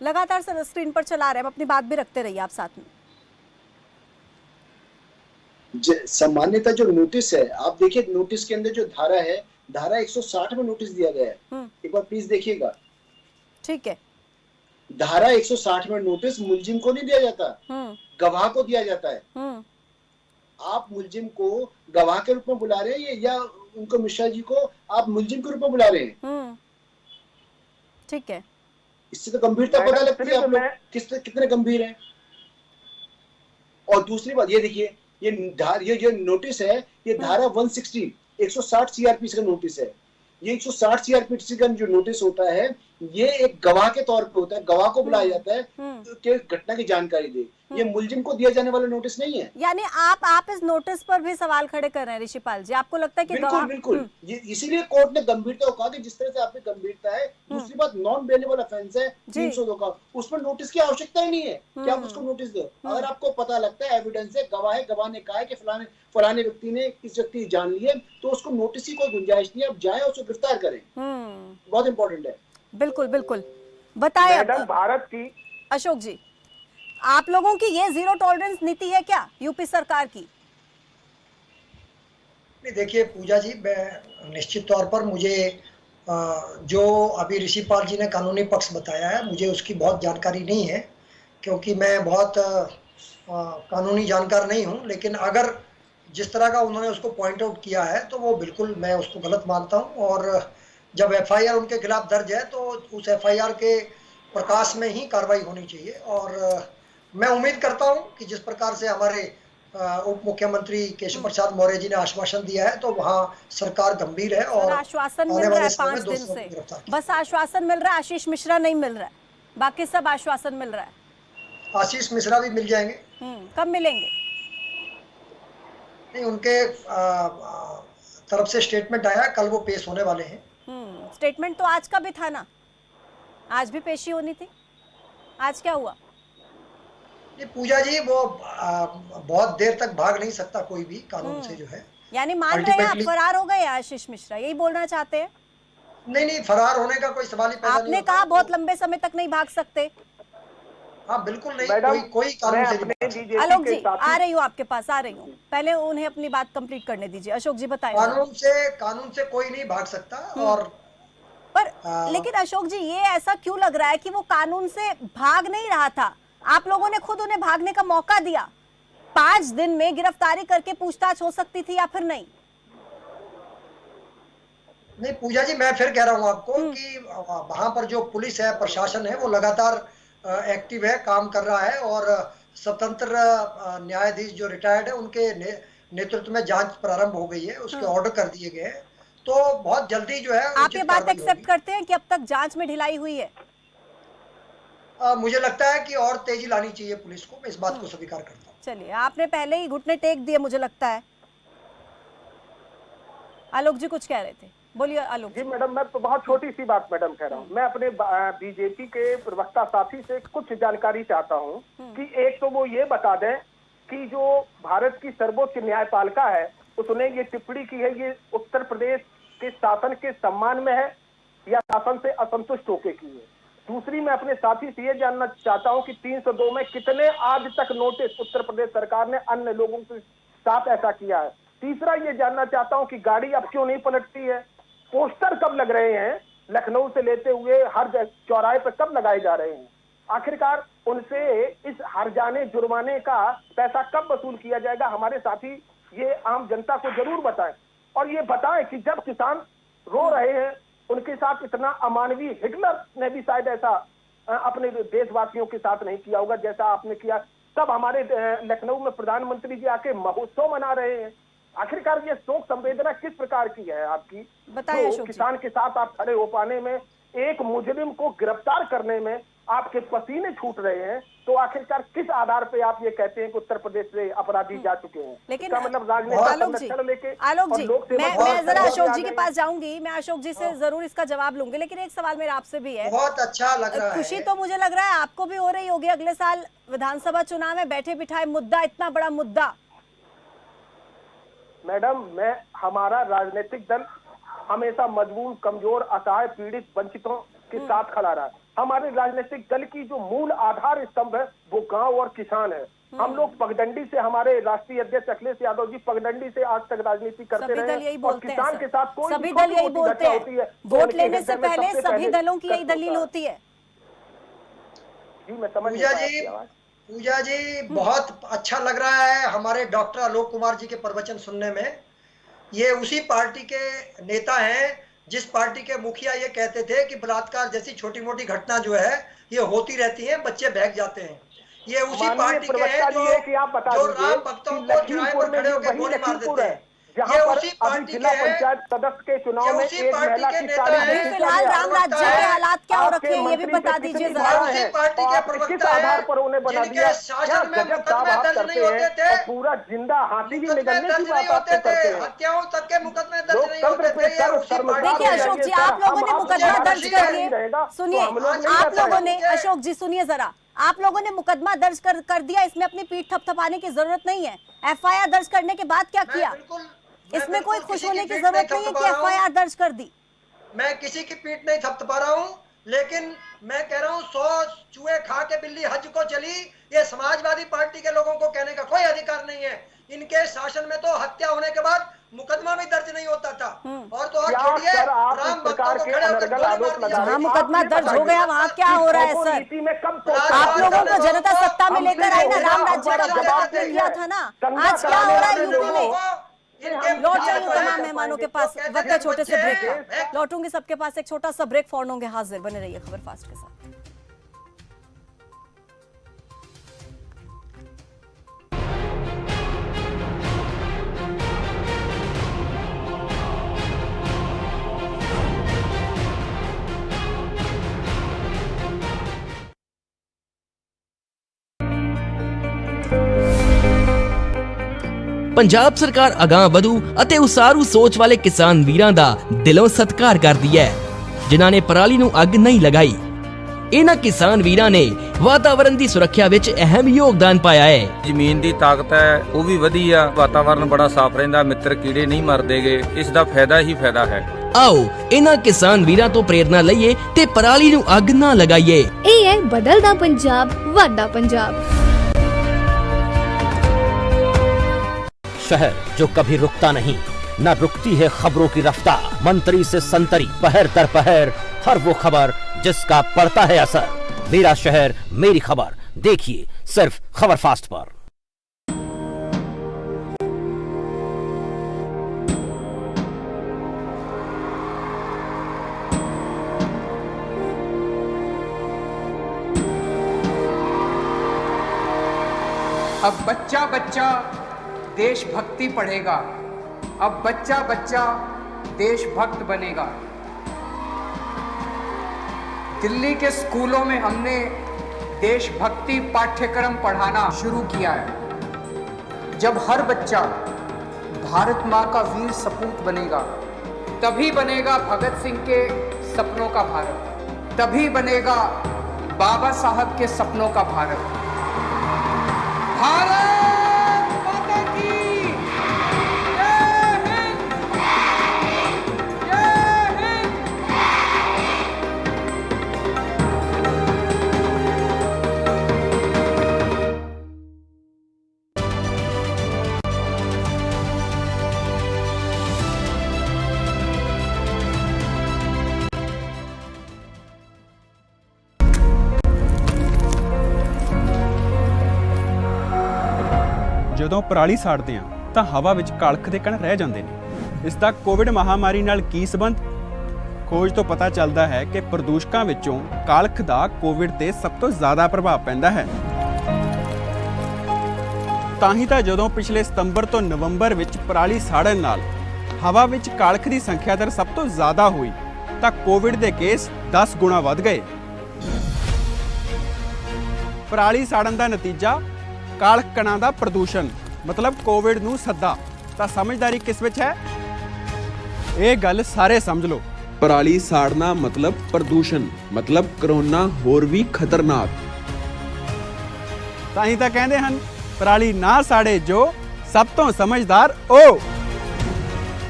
लगातार सर स्क्रीन पर चला रहे हैं, अपनी बात भी रखते रहिए आप साथ में। सामान्यतः जो नोटिस है, आप देखिए नोटिस के अंदर जो धारा है, धारा 160 में नोटिस दिया गया है। एक बार प्लीज देखिएगा। ठीक है, धारा 160 में नोटिस मुलजिम को नहीं दिया जाता, गवाह को दिया जाता है। आप मुलजिम को गवाह के रूप में बुला रहे हैं या उनको मिश्रा जी को आप मुलजिम के रूप में बुला रहे हैं? ठीक है, इससे तो गंभीरता पता लगती है आप लोग कितने गंभीर हैं। और दूसरी बात ये देखिए, ये जो नोटिस है, ये धारा 160 सीआरपीसी का नोटिस है। ये 160 सीआरपीसी का जो नोटिस होता है, ये एक गवाह के तौर पे होता है, गवाह को बुलाया जाता है कि घटना की जानकारी दे। ये मुलजिम को दिया जाने वाला नोटिस नहीं है। यानी आप इस नोटिस पर भी सवाल खड़े कर रहे हैं ऋषिपाल जी, आपको लगता है कि बिल्कुल इसीलिए कोर्ट ने गंभीरता को कहा कि जिस तरह से आप पे गंभीरता है। दूसरी बात, नॉन बेलेबल ऑफेंस है 302 का, उसमें नोटिस की आवश्यकता ही नहीं है कि आप उसको नोटिस दो। अगर आपको पता लगता है, एविडेंस है, गवाह ने कहा है कि फलाने व्यक्ति ने इस व्यक्ति की जान ली है, तो उसको नोटिस की कोई गुंजाइश नहीं है। आप जाए उसको गिरफ्तार करें, बहुत इंपॉर्टेंट है। बिल्कुल बिल्कुल, बताए मैडम भारत की। अशोक जी, आप लोगों की ये जीरो टॉलरेंस नीति है क्या यूपी सरकार की? नहीं देखिए पूजा जी, मैं निश्चित तौर पर मुझे जो अभी ऋषिपाल जी ने कानूनी पक्ष बताया है, मुझे उसकी बहुत जानकारी नहीं है, क्योंकि मैं बहुत कानूनी जानकार नहीं हूं। लेकिन अगर जिस तरह का उन्होंने उसको पॉइंट आउट किया है तो वो बिल्कुल मैं उसको गलत मानता हूं। और जब एफआईआर उनके खिलाफ दर्ज है तो उस एफआईआर के प्रकाश में ही कार्रवाई होनी चाहिए। और मैं उम्मीद करता हूं कि जिस प्रकार से हमारे उप मुख्यमंत्री केशव प्रसाद मौर्य जी ने आश्वासन दिया है, तो वहां सरकार गंभीर है सर और आश्वासन मिल आने रहा वाले है समय 5 में दिन दोषियों से, को गिरफ्तार किया। बस आश्वासन मिल रहा है, आशीष मिश्रा नहीं मिल रहा है, बाकी सब आश्वासन मिल रहा है। आशीष मिश्रा भी मिल जाएंगे। कब मिलेंगे? नहीं, उनके तरफ से स्टेटमेंट आया, कल वो पेश होने वाले हैं। स्टेटमेंट तो आज का भी था ना, आज भी पेशी होनी थी, आज क्या हुआ? ये पूजा जी, वो बहुत देर तक भाग नहीं सकता कोई भी कानून से जो है। यानी मान रहे हैं आप अल्टीमेटली फरार हो गए आशीष मिश्रा, यही बोलना चाहते हैं? नहीं नहीं, फरार होने का कोई सवाल ही पैदा नहीं आपने होता। कहा बहुत लंबे समय तक नहीं भाग सकते। हाँ बिल्कुल नहीं, मैडम, कोई कानून मैं से नहीं अपने भाग सकता। बीजेपी आलोक के जी आ साथी, रही हूँ, आपके पास आ रही हूँ, पहले उन्हें अपनी बात कंप्लीट करने दीजिए। अशोक जी बताएं। कानून से कोई नहीं भाग सकता। और पर आ, लेकिन अशोक जी, ये ऐसा क्यों लग रहा है कि वो कानून से भाग नहीं रहा था? आप लोगों ने खुद उन्हें भागने का मौका दिया। 5 दिन में गिरफ्तारी करके पूछताछ हो सकती थी या फिर नहीं? नहीं पूजा जी, मैं फिर कह रहा हूँ आपको कि वहां पर जो पुलिस है, प्रशासन है, वो लगातार एक्टिव है, काम कर रहा है। और स्वतंत्र न्यायाधीश जो रिटायर्ड है, उनके नेतृत्व में जांच प्रारंभ हो गई है, उसके ऑर्डर कर दिए गए हैं। तो बहुत जल्दी जो है आप ये उचित बात कार्रवाई एक्सेप्ट होगी। करते हैं कि अब तक जांच में ढिलाई हुई है? मुझे लगता है कि और तेजी लानी चाहिए पुलिस को, मैं इस बात को स्वीकार करता हूँ। चलिए, आपने पहले ही घुटने टेक दिए मुझे लगता है। आलोक जी कुछ कह रहे थे, बोलिए आलोक जी जी। मैडम, मैं तो बहुत छोटी सी बात मैडम कह रहा हूँ। मैं अपने बीजेपी के प्रवक्ता साथी से कुछ जानकारी चाहता हूँ कि एक तो वो ये बता दें कि जो भारत की सर्वोच्च न्यायपालिका है, उसने ये टिप्पणी की है, ये उत्तर प्रदेश के शासन के सम्मान में है या शासन से असंतुष्ट होकर की है। दूसरी, मैं अपने साथी से ये जानना चाहता हूँ कि 302 में कितने आज तक नोटिस उत्तर प्रदेश सरकार ने अन्य लोगों के साथ ऐसा किया है। तीसरा, ये जानना चाहता हूँ कि गाड़ी अब क्यों नहीं पलटती है, पोस्टर कब लग रहे हैं, लखनऊ से लेते हुए हर चौराहे पर कब लगाए जा रहे हैं, आखिरकार उनसे इस हर्जाने जुर्माने का पैसा कब वसूल किया जाएगा। हमारे साथी ये आम जनता को जरूर बताएं, और ये बताएं कि जब किसान रो रहे हैं उनके साथ इतना अमानवीय, हिटलर ने भी शायद ऐसा अपने देशवासियों के साथ नहीं किया होगा जैसा आपने किया। तब हमारे लखनऊ में प्रधानमंत्री जी आके महोत्सव मना रहे हैं। आखिरकार ये शोक संवेदना किस प्रकार की है आपकी? बताएं अशोक जी। किसान के साथ आप खड़े हो पाने में, एक मुजरिम को गिरफ्तार करने में आपके पसीने छूट रहे हैं, तो आखिरकार किस आधार पे आप ये कहते हैं कि उत्तर प्रदेश से अपराधी जा चुके हैं? लेकिन इसका मतलब आलोक जी, आलोक जी, मैं जरा अशोक जी के पास जाऊंगी, मैं अशोक जी से जरूर इसका जवाब लूंगी, लेकिन एक सवाल मेरा आपसे भी है। बहुत अच्छा लग रहा है। खुशी तो मुझे लग रहा है आपको भी हो रही होगी, अगले साल विधानसभा चुनाव में बैठे बिठाए मुद्दा, इतना बड़ा मुद्दा। मैडम, हमारा राजनीतिक दल हमेशा मजबूर, कमजोर, असहाय, पीड़ित, वंचितों के साथ खड़ा रहा है। हमारे राजनीतिक दल की जो मूल आधार स्तंभ है वो गांव और किसान है। हम लोग पगडंडी से, हमारे राष्ट्रीय अध्यक्ष अखिलेश यादव जी पगडंडी से आज तक राजनीति करते रहे हैं, और किसान के साथ कोई सभी दल यही बोलते हैं, वोट लेने से पहले सभी दलों की यही दलील होती है। जी मैं समझ पूजा जी बहुत अच्छा लग रहा है हमारे डॉक्टर आलोक कुमार जी के प्रवचन सुनने में। ये उसी पार्टी के नेता हैं जिस पार्टी के मुखिया ये कहते थे कि बलात्कार जैसी छोटी मोटी घटना जो है ये होती रहती है, बच्चे बहक जाते हैं। ये उसी पार्टी के हैं जो राम भक्तों को चुनाव पर खड़े होकर गोली मार देते हैं। ये उसी पार्टी के हैं, सदस्य के चुनाव में उसी एक पार्टी महिला के की नेता हैं। फिलहाल राम राज्य के हालात क्या हो रखे हैं ये भी बता दीजिए जरा। उसी पार्टी के प्रवक्ता हैं जिनके शासन में मुकदमे दर्ज नहीं होते थे, पूरा जिंदा हाथी भी मुकदमे दर्ज नहीं होते थे, हत्याओं तक के मुकदमे दर्ज नहीं होते थे। ये उसी पार्टी देखिए के अशोक जी, आप लोगों ने मुकदमा दर्ज करके, सुनिए, आप लोगों ने, अशोक जी सुनिए जरा, आप लोगों ने मुकदमा दर्ज कर दिया, इसमें अपनी पीठ थपथपाने की जरूरत नहीं है। एफआईआर दर्ज करने के बाद क्या किया? इसमें कोई खुश होने की जरूरत नहीं है कि एफआईआर दर्ज कर दी। मैं किसी की पीठ नहीं थपथपा रहा हूं, लेकिन मैं कह रहा हूं 100 चूहे खा के बिल्ली हज को चली, ये समाजवादी पार्टी के लोगों को कहने का कोई अधिकार नहीं है। इनके शासन में तो हत्या होने के बाद मुकदमा भी दर्ज नहीं होता था। और तो और क्या छोड़िए, सर आप राम इस प्रकार भक्तों को के खड़े होकर अनर्गल गोली आरोप मार दी लगा जा रहे जहां रही है। मुकदमा दर्ज हो गया वहां क्या हो रहा है सर? नीति में कब आप लोगों को जनता सत्ता में लेकर आई ना, राम राज्य का जब आपने लिया था ना, आज क्या हो रहा है यूपी में? लौट जाइए तमाम मेहमानों के पास, वक्त है छोटे से ब्रेक का। लौटूंगी सबके पास, एक छोटा सा ब्रेक, फौरन होंगे हाजिर। बने रहिए खबर फास्ट के साथ। ਪੰਜਾਬ ਸਰਕਾਰ ਅਗਾਂਹ ਵਧੂ ਅਤੇ ਉਸਾਰੂ ਸੋਚ ਵਾਲੇ ਕਿਸਾਨ ਵੀਰਾਂ ਦਾ ਦਿਲੋਂ ਸਤਿਕਾਰ ਕਰਦੀ ਹੈ ਜਿਨ੍ਹਾਂ ਨੇ ਪਰਾਲੀ ਨੂੰ ਅੱਗ ਨਹੀਂ ਲਗਾਈ। ਇਹਨਾਂ ਕਿਸਾਨ ਵੀਰਾਂ ਨੇ ਵਾਤਾਵਰਣ ਦੀ ਸੁਰੱਖਿਆ ਵਿੱਚ ਅਹਿਮ ਯੋਗਦਾਨ ਪਾਇਆ ਹੈ। ਜ਼ਮੀਨ ਦੀ ਤਾਕਤ ਹੈ ਉਹ ਵੀ ਵਧੀਆ, ਵਾਤਾਵਰਣ ਬੜਾ ਸਾਫ਼ ਰਹਿੰਦਾ, ਮਿੱਤਰ ਕੀੜੇ ਨਹੀਂ ਮਰਦੇਗੇ, ਇਸ ਦਾ ਫਾਇਦਾ ਹੀ ਫਾਇਦਾ ਹੈ। ਆਓ ਇਹਨਾਂ ਕਿਸਾਨ ਵੀਰਾਂ ਤੋਂ ਪ੍ਰੇਰਣਾ ਲਈਏ ਤੇ ਪਰਾਲੀ ਨੂੰ ਅੱਗ ਨਾ ਲਗਾਈਏ। ਇਹ ਹੈ ਬਦਲਦਾ ਪੰਜਾਬ, ਵੱਡਾ ਪੰਜਾਬ। शहर जो कभी रुकता नहीं, न रुकती है खबरों की रफ्तार। मंत्री से संतरी, पहर दर पहर, हर वो खबर जिसका पड़ता है असर। मेरा शहर मेरी खबर, देखिए सिर्फ खबर फास्ट पर। अब बच्चा बच्चा देशभक्ति पढ़ेगा, अब बच्चा बच्चा देशभक्त बनेगा। दिल्ली के स्कूलों में हमने देशभक्ति पाठ्यक्रम पढ़ाना शुरू किया है। जब हर बच्चा भारत माँ का वीर सपूत बनेगा, तभी बनेगा भगत सिंह के सपनों का भारत, तभी बनेगा बाबा साहब के सपनों का भारत। भारत ਜਦੋਂ ਪਰਾਲੀ ਸਾੜਦੇ ਆ ਤਾਂ ਹਵਾ ਵਿੱਚ ਕਾਲਖ ਦੇ ਕਣ ਰਹਿ ਜਾਂਦੇ ਨੇ। ਇਸ ਦਾ ਕੋਵਿਡ ਮਹਾਮਾਰੀ ਨਾਲ ਕੀ ਸੰਬੰਧ? ਖੋਜ ਤੋਂ ਪਤਾ ਚੱਲਦਾ ਹੈ ਕਿ ਪ੍ਰਦੂਸ਼ਕਾਂ ਵਿੱਚੋਂ ਕਾਲਖ ਦਾ ਕੋਵਿਡ ਤੇ ਸਭ ਤੋਂ ਜ਼ਿਆਦਾ ਪ੍ਰਭਾਵ ਪੈਂਦਾ ਹੈ। ਤਾਂ ਹੀ ਤਾਂ ਜਦੋਂ ਪਿਛਲੇ ਸਤੰਬਰ ਤੋਂ ਨਵੰਬਰ ਵਿੱਚ ਪਰਾਲੀ ਸਾੜਨ ਨਾਲ ਹਵਾ ਵਿੱਚ ਕਾਲਖ ਦੀ ਸੰਖਿਆ ਦਰ ਸਭ ਤੋਂ ਜ਼ਿਆਦਾ ਹੋਈ ਤਾਂ ਕੋਵਿਡ ਦੇ ਕੇਸ 10 ਗੁਣਾ ਵੱਧ ਗਏ। ਪਰਾਲੀ ਸਾੜਨ ਦਾ ਨਤੀਜਾ ਕਾਲਖ ਕਣਾਂ ਦਾ ਪ੍ਰਦੂਸ਼ਣ, ਮਤਲਬ ਕੋਵਿਡ ਨੂੰ ਸੱਦਾ। ਤਾਂ ਸਮਝਦਾਰੀ ਕਿਸ ਵਿੱਚ ਹੈ? ਇਹ ਗੱਲ ਸਾਰੇ ਸਮਝ ਲਓ। ਪਰਾਲੀ ਸਾੜਨਾ ਮਤਲਬ ਪ੍ਰਦੂਸ਼ਣ, ਮਤਲਬ ਕਰੋਨਾ ਹੋਰ ਵੀ ਖਤਰਨਾਕ। ਤਾਂ ਹੀ ਤਾਂ ਕਹਿੰਦੇ ਹਨ ਪਰਾਲੀ ਨਾ ਸਾੜੇ ਜੋ, ਸਭ ਤੋਂ ਸਮਝਦਾਰ ਉਹ।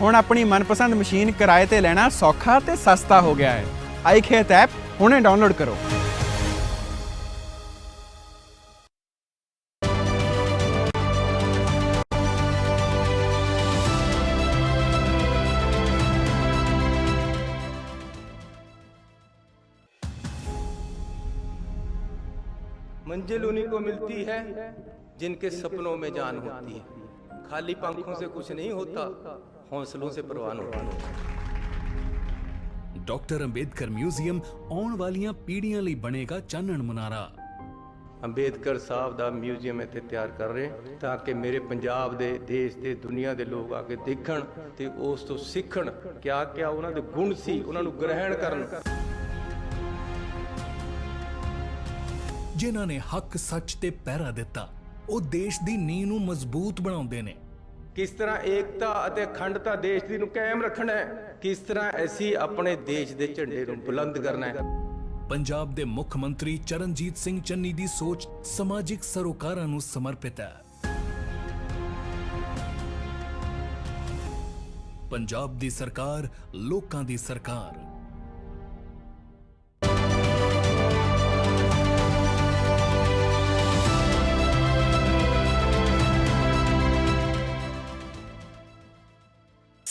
ਹੁਣ ਆਪਣੀ ਮਨਪਸੰਦ ਮਸ਼ੀਨ ਕਿਰਾਏ ਤੇ ਲੈਣਾ ਸੌਖਾ ਤੇ ਸਸਤਾ ਹੋ ਗਿਆ ਹੈ। ਆਈ ਖੇਤ ਐਪ ਹੁਣੇ ਡਾਊਨਲੋਡ ਕਰੋ। मंजिल उन्हीं को मिलती है जिनके सपनों में जान होती है। खाली पंखों से कुछ नहीं होता, हौसलों से परवान होता है। डॉक्टर अंबेडकर म्यूजियम आने वालियां पीढ़ियां ਲਈ ਬਣੇਗਾ ਚਾਨਣ ਮੁਨਾਰਾ। ਅੰਬੇਦਕਰ ਸਾਹਿਬ ਦਾ ਮਿਊਜ਼ੀਅਮ ਇੱਥੇ ਤਿਆਰ ਕਰ ਰਹੇ ਤਾਂ ਕਿ ਮੇਰੇ ਪੰਜਾਬ ਦੇ, ਦੇਸ਼ ਦੇ, ਦੁਨੀਆ ਦੇ ਲੋਕ ਆ ਕੇ ਦੇਖਣ ਤੇ ਉਸ ਤੋਂ ਸਿੱਖਣ ਕਿਆ ਕਿਆ ਉਹਨਾਂ ਦੇ ਗੁਣ ਸੀ, ਉਹਨਾਂ ਨੂੰ ਗ੍ਰਹਿਣ ਕਰਨ। ਜਿਨ੍ਹਾਂ ਨੇ ਹੱਕ ਸੱਚ ਤੇ ਪਹਿਰਾ ਦਿੱਤਾ, ਉਹ ਦੇਸ਼ ਦੀ ਨੀਂਹ ਨੂੰ ਮਜ਼ਬੂਤ ਬਣਾਉਂਦੇ ਨੇ। ਕਿਸ ਤਰ੍ਹਾਂ ਏਕਤਾ ਅਤੇ ਅਖੰਡਤਾ ਦੇਸ਼ ਦੀ ਨੂੰ ਕਾਇਮ ਰੱਖਣਾ ਹੈ, ਕਿਸ ਤਰ੍ਹਾਂ ਅਸੀਂ ਆਪਣੇ ਦੇਸ਼ ਦੇ ਝੰਡੇ ਨੂੰ ਬੁਲੰਦ ਕਰਨਾ ਹੈ। ਪੰਜਾਬ ਦੇ ਮੁੱਖ ਮੰਤਰੀ ਚਰਨਜੀਤ ਸਿੰਘ ਚੰਨੀ ਦੀ ਸੋਚ ਸਮਾਜਿਕ ਸਰੋਕਾਰਾਂ ਨੂੰ ਸਮਰਪਿਤ ਹੈ। ਪੰਜਾਬ ਦੀ ਸਰਕਾਰ, ਲੋਕਾਂ ਦੀ ਸਰਕਾਰ।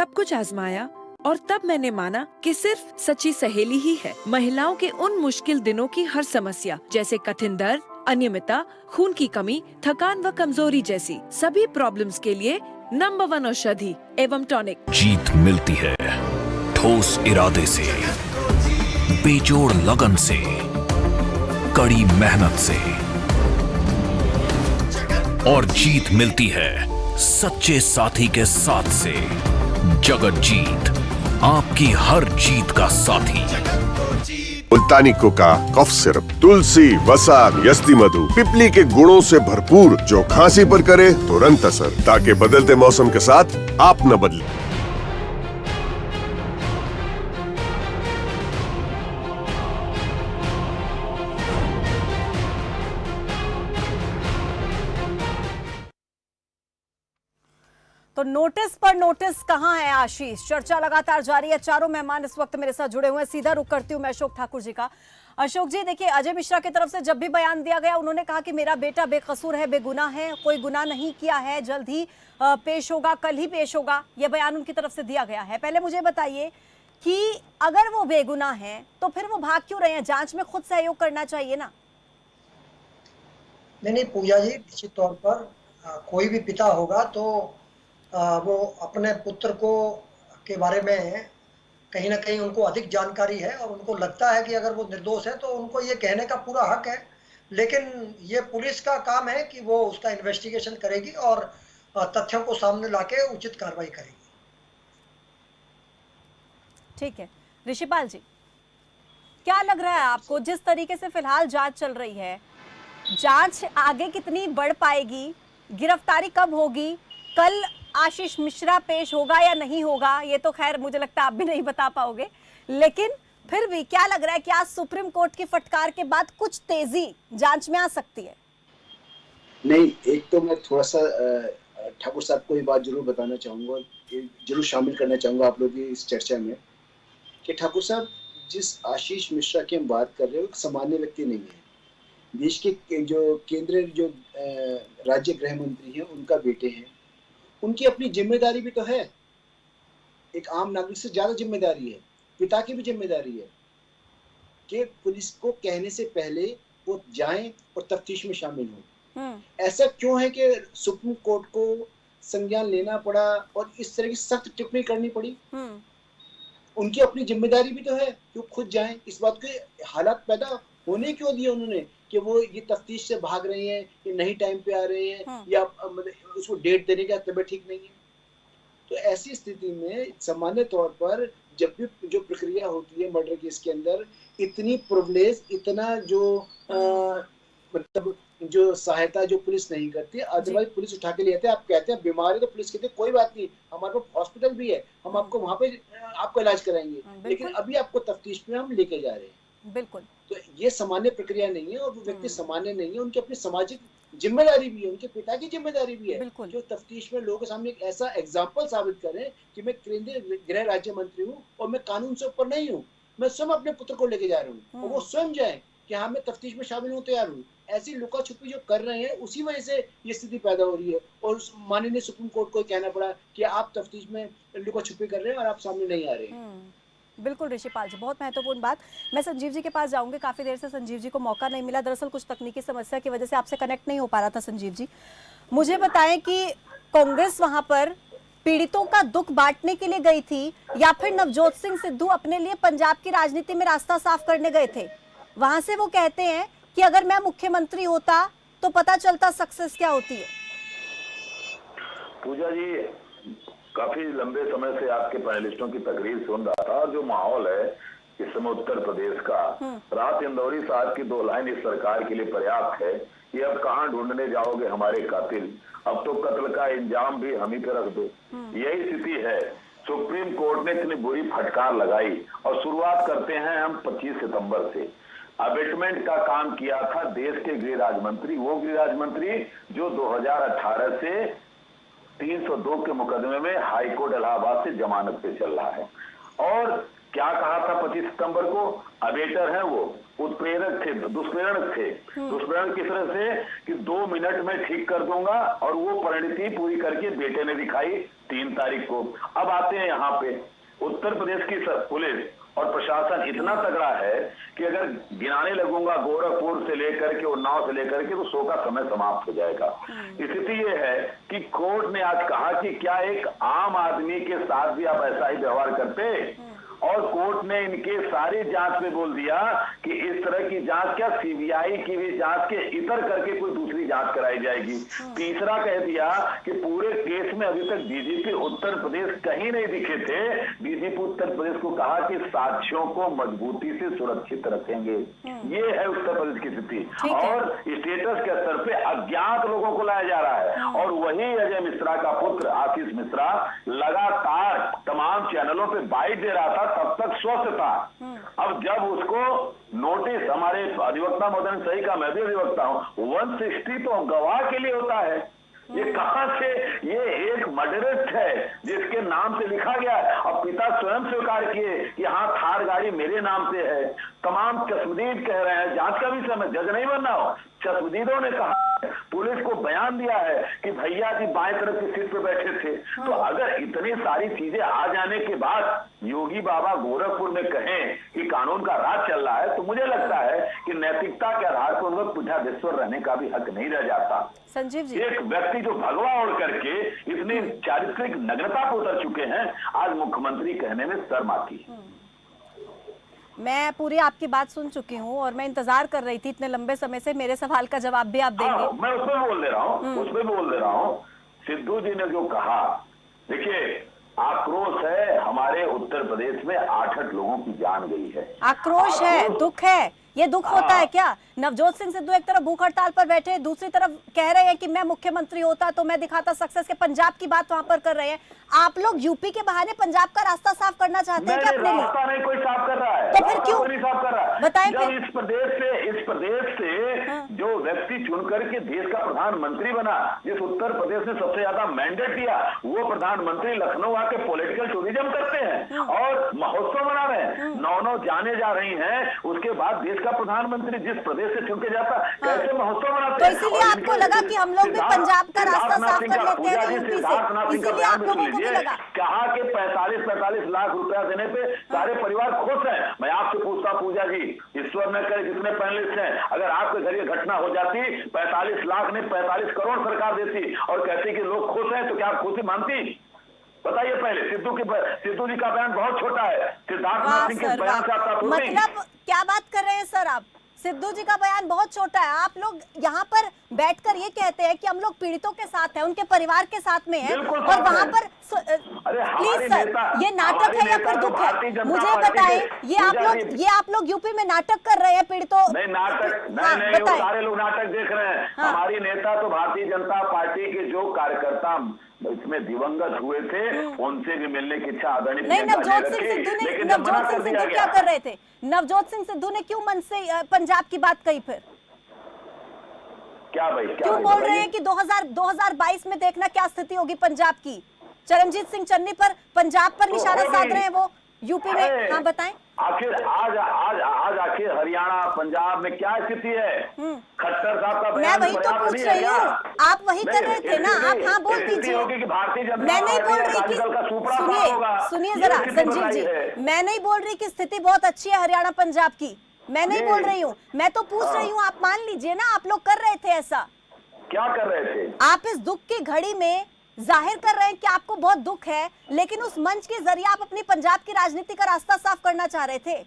सब कुछ आजमाया और तब मैंने माना कि सिर्फ सच्ची सहेली ही है महिलाओं के उन मुश्किल दिनों की हर समस्या, जैसे कठिन दर्द, अनियमितता, खून की कमी, थकान व कमजोरी जैसी सभी प्रॉब्लम्स के लिए नंबर 1 औषधि एवं टॉनिक। जीत मिलती है ठोस इरादे से, बेजोड़ लगन से, कड़ी मेहनत से, और जीत मिलती है सच्चे साथी के साथ से। जगत जीत, आपकी हर जीत का साथी। मुल्तानी कोका कफ सिरप, तुलसी, वसा, यस्ती मधु, पिपली के गुणों से भरपूर, जो खांसी पर करे तुरंत असर, ताकि बदलते मौसम के साथ आप न बदले। तो नोटिस पर नोटिस कहां है आशीष? चर्चा लगातार जारी है। चारों मेहमान इस वक्त मेरे साथ जुड़े हुए हैं। सीधा रुख करती हूं मैं अशोक ठाकुर जी का। अशोक जी, देखिए, अजय मिश्रा की तरफ से जब भी बयान दिया गया उन्होंने कहा कि मेरा बेटा बेकसूर है, बेगुनाह है, कोई गुनाह नहीं किया है, जल्द ही पेश होगा, कल ही पेश होगा, यह बयान उनकी तरफ से दिया गया है। पहले मुझे बताइए कि अगर वो बेगुनाह है तो फिर वो भाग क्यों रहे हैं? जांच में खुद सहयोग करना चाहिए ना। नहीं पूजा जी, निश्चित तौर पर कोई भी पिता होगा तो वो अपने पुत्र को के बारे में कहीं ना कहीं उनको अधिक जानकारी है और उनको लगता है कि अगर वो निर्दोष है तो उनको ये कहने का पूरा हक है। लेकिन ये पुलिस का काम है कि वो उसका इन्वेस्टिगेशन करेगी और तथ्यों को सामने लाके उचित कार्रवाई करेगी। ठीक है ऋषिपाल जी, क्या लग रहा है आपको, जिस तरीके से फिलहाल जांच चल रही है, जांच आगे कितनी बढ़ पाएगी? गिरफ्तारी कब होगी? कल आशीष मिश्रा पेश होगा या नहीं होगा, ये तो खैर मुझे लगता है आप भी नहीं बता पाओगे, लेकिन फिर भी क्या लग रहा है कि आज सुप्रीम कोर्ट की फटकार के बाद कुछ तेजी जांच में आ सकती है? नहीं, एक तो मैं थोड़ा सा ठाकुर साहब को ये बात जरूर बताना चाहूंगा, जरूर शामिल करना चाहूंगा आप लोग इस चर्चा में, कि ठाकुर साहब जिस आशीष मिश्रा की हम बात कर रहे हैं वो एक सामान्य व्यक्ति नहीं है। देश के जो केंद्रीय जो राज्य गृह मंत्री हैं उनका बेटे हैं, उनकी अपनी जिम्मेदारी भी तो है, एक आम नागरिक से ज्यादा जिम्मेदारी है, पिता की भी जिम्मेदारी है कि पुलिस को कहने से पहले वो जाएं और तफ्तीश में शामिल हों। ऐसा क्यों है कि सुप्रीम कोर्ट को संज्ञान लेना पड़ा और इस तरह की सख्त टिप्पणी करनी पड़ी? उनकी अपनी जिम्मेदारी भी तो है कि वो खुद जाएं। इस बात के हालात पैदा होने क्यों दिए उन्होंने कि वो ये तफ्तीश से भाग रहे हैं, ये नहीं टाइम पे आ रहे हैं, या उसको डेट देने का तबीयत ठीक नहीं है? तो ऐसी स्थिति में सामान्य तौर पर जब भी जो प्रक्रिया होती है मर्डर केस के अंदर, इतनी प्रिविलेज, इतना जो मतलब जो सहायता जो पुलिस नहीं करती, अदरवाइज पुलिस उठा के ले जाते हैं। आप कहते हैं बीमार है तो पुलिस कहते हैं कोई बात नहीं, हमारे पास हॉस्पिटल भी है, हम आपको वहां पे आपका इलाज कराएंगे, लेकिन अभी आपको तफ्तीश में हम लेके जा रहे हैं। बिल्कुल। तो ये सामान्य प्रक्रिया नहीं है और वो व्यक्ति सामान्य नहीं है, उनकी अपनी सामाजिक जिम्मेदारी भी है, उनके पिता की जिम्मेदारी भी है जो तफ्तीश में लोगों के सामने एक ऐसा एग्जाम्पल साबित करें कि मैं केंद्रीय गृह राज्य मंत्री हूँ और मैं कानून से ऊपर नहीं हूँ, मैं स्वयं अपने पुत्र को लेके जा रहा हूँ और वो स्वयं जाए कि हाँ मैं तफ्तीश में शामिल हूँ, तैयार हूँ। ऐसी लुका छुपी जो कर रहे हैं उसी वजह से ये स्थिति पैदा हो रही है और माननीय सुप्रीम कोर्ट को कहना पड़ा कि आप तफ्तीश में लुका छुपी कर रहे हैं और आप सामने नहीं आ रहे हैं। बिल्कुल ऋषिपाल जी, बहुत महत्वपूर्ण बात। मैं संजीव जी के पास जाऊंगी, काफी देर से संजीव जी को मौका नहीं मिला, दरअसल कुछ तकनीकी समस्या की वजह से आपसे कनेक्ट नहीं हो पा रहा था। संजीव जी, मुझे बताएं कि कांग्रेस वहां पर पीड़ितों का दुख बांटने के लिए गई थी या फिर नवजोत सिंह सिद्धू अपने लिए पंजाब की राजनीति में रास्ता साफ करने गए थे? वहां से वो कहते हैं कि अगर मैं मुख्यमंत्री होता तो पता चलता सक्सेस क्या होती है। पूजा जी, काफी लंबे समय से आपके पैनलिस्टों की तकरीर सुन रहा था, जो माहौल है इस समय उत्तर प्रदेश का, राहत इंदौरी साहब की 2 लाइन इस सरकार के लिए पर्याप्त है। ये अब कहाँ ढूंढने जाओगे हमारे कातिल, अब तो कत्ल का इंजाम भी हम ही पे रख दो, यही स्थिति है। सुप्रीम कोर्ट ने इतनी बुरी फटकार लगाई और शुरुआत करते हैं हम 25 सितंबर से। अबेटमेंट का काम किया था देश के गृह राज्य मंत्री, वो गृह राज्य मंत्री जो 2018 से 302 के मुकदमे में हाई कोर्ट इलाहाबाद से जमानत पे चल रहा है। और क्या कहा था 25 सितंबर को? अबेटर है वो, उत्प्रेरक थे, दुष्प्रेरक थे। दुष्प्रेरक किस तरह से कि 2 मिनट में ठीक कर दूंगा, और वो परिणति पूरी करके बेटे ने दिखाई 3 तारीख को। अब आते हैं यहाँ पे, उत्तर प्रदेश की पुलिस और प्रशासन इतना तगड़ा है कि अगर गिनाने लगूंगा गोरखपुर से लेकर के, उन्नाव से लेकर के, तो शो का समय समाप्त हो जाएगा। स्थिति ये है कि कोर्ट ने आज कहा कि क्या एक आम आदमी के साथ भी आप ऐसा ही व्यवहार करते, और कोर्ट ने इनके सारी जांच में बोल दिया कि इस तरह की जांच क्या, सीबीआई की भी जांच के इतर करके कोई दूसरी जांच कराई जाएगी। तीसरा कह दिया कि पूरे केस में अभी तक डीजीपी उत्तर प्रदेश कहीं नहीं दिखे थे। डीजीपी उत्तर प्रदेश को कहा कि साक्ष्यों को मजबूती से सुरक्षित रखेंगे। ये है उत्तर प्रदेश की स्थिति, और स्टेटस के स्तर पे अज्ञात लोगों को लाया जा रहा है। और वही अजय मिश्रा का पुत्र आशीष मिश्रा लगातार तमाम चैनलों पे बाइट दे रहा था, तब तक स्वस्थ था। अब जब उसको नोटिस, हमारे अधिवक्ता महोदय ने सही कहा, मैं भी अधिवक्ता हूं, 160 तो गवाह के लिए होता है। ये कहां से, ये एक मर्डरिस्ट है जिसके नाम से लिखा गया है। अब पिता स्वयं स्वीकार किए कि हाँ थार गाड़ी मेरे नाम से है। तमाम चश्मदीद कह रहे हैं, जांच का भी समय, जज नहीं बनना हो, चश्मदीदों ने कहा, पुलिस को बयान दिया है कि भैया जी बाएं तरफ की सीट पे बैठे थे। तो अगर इतनी सारी चीजें आ जाने के बाद योगी बाबा गोरखपुर में कहें कि कानून का राज चल रहा है, तो मुझे लगता है कि नैतिकता के आधार पर उनको पीठाधीश्वर रहने का भी हक नहीं रह जाता। संजीव जी, एक व्यक्ति जो भगवा ओढ़ करके इतनी चारित्रिक नग्नता पर उतर चुके हैं, आज मुख्यमंत्री कहने में शर्म आती है। मैं पूरी आपकी बात सुन चुकी हूँ और मैं इंतजार कर रही थी इतने लंबे समय से, मेरे सवाल का जवाब भी आप देंगे। मैं उसमें बोल दे रहा हूँ, सिद्धू जी ने जो कहा, देखिए आक्रोश है, हमारे उत्तर प्रदेश में 8 लोगों की जान गई है। आक्रोश है, दुख है, ये दुख होता है क्या? नवजोत सिंह सिद्धू एक तरफ भूख हड़ताल पर बैठे, दूसरी तरफ कह रहे हैं कि मैं मुख्यमंत्री होता तो मैं दिखाता सक्सेस के। पंजाब की बात वहां पर कर रहे हैं। आप लोग यूपी के बहाने पंजाब का रास्ता साफ करना चाहते हैं क्या अपने लिए? रास्ता नहीं कोई साफ कर रहा है, तो फिर क्यों नहीं साफ कर रहा है? बताएं जब फिर। इस प्रदेश से जो व्यक्ति चुन करके देश का प्रधानमंत्री बना, जिस उत्तर प्रदेश ने सबसे ज्यादा मैंडेट दिया, वो प्रधानमंत्री लखनऊ आके पॉलिटिकल टूरिज्म करते हैं और महोत्सव मना रहे हैं, 9 जाने जा रही हैं। उसके बाद देश का प्रधानमंत्री जिस प्रदेश से चुन के जाता, कैसे महोत्सव मनाते हैं? तो इसीलिए आपको लगा कि हम लोग भी पंजाब का रास्ता साफ कर लेते हैं यूपी से, इसीलिए आप लोगों को भी लगा। कहा कि 45 लाख रुपया देने पे सारे परिवार खुश हैं। मैं आपसे पूछता पूजा जी, ईश्वर न करे जितने पैनलिस्ट हैं, अगर आपके घर ये घटना हो जाती, 45 लाख ने 45 करोड़ सरकार देती और कहती कि लोग खुश हैं, तो क्या आप खुशी मानती? बताइए पहले। सिद्धू जी का बयान बहुत छोटा है, सिद्धार्थनाथ सिंह के बयान से आपका मतलब क्या बात कर रहे हैं सर आप? सिद्धू जी का बयान बहुत छोटा है। आप लोग यहाँ पर बैठकर ये कहते हैं कि हम लोग पीड़ितों के साथ हैं, उनके परिवार के साथ में हैं, और वहाँ पर प्लीज सर, ये नाटक है या फिर दुख है? मुझे बताएं, ये आप लोग यूपी में नाटक कर रहे हैं पीड़ितों? नहीं नाटक नहीं, वो सारे लोग नाटक देख रहे हैं। हमारी नेता तो भारतीय जनता पार्टी के जो कार्यकर्ता इसमें दिवंगत हुए थे, उनसे भी मिलने की इच्छा आदरणीय नहीं। नवजोत सिंह सिद्धू क्या कर रहे थे? नवजोत सिंह सिद्धू ने क्यों मन से पंजाब की बात कही? फिर क्या भाई क्यों बोल रहे हैं कि 2022 में देखना क्या स्थिति होगी पंजाब की? चरणजीत सिंह चन्नी पर, पंजाब पर निशाना साध रहे हैं वो यूपी में। हाँ बताएं। आखिर आज आखिर हरियाणा पंजाब में क्या स्थिति है? खट्टर साहब का मैं वही तो पूछ रही हूँ, आप वही कर रहे थे ना? आप हाँ बोल दीजिए। मैं नहीं बोल रही कि, सुनिए जरा संजीव जी, मैं नहीं बोल रही कि स्थिति बहुत अच्छी है हरियाणा पंजाब की, मैं नहीं बोल रही हूँ। मैं तो पूछ रही हूँ, आप मान लीजिए ना, आप लोग कर रहे थे ऐसा। क्या कर रहे थे? आप इस दुख की घड़ी में जाहिर कर रहे हैं कि आपको बहुत दुख है, लेकिन उस मंच के जरिए आप अपनी पंजाब की राजनीति का रास्ता साफ करना चाह रहे थे।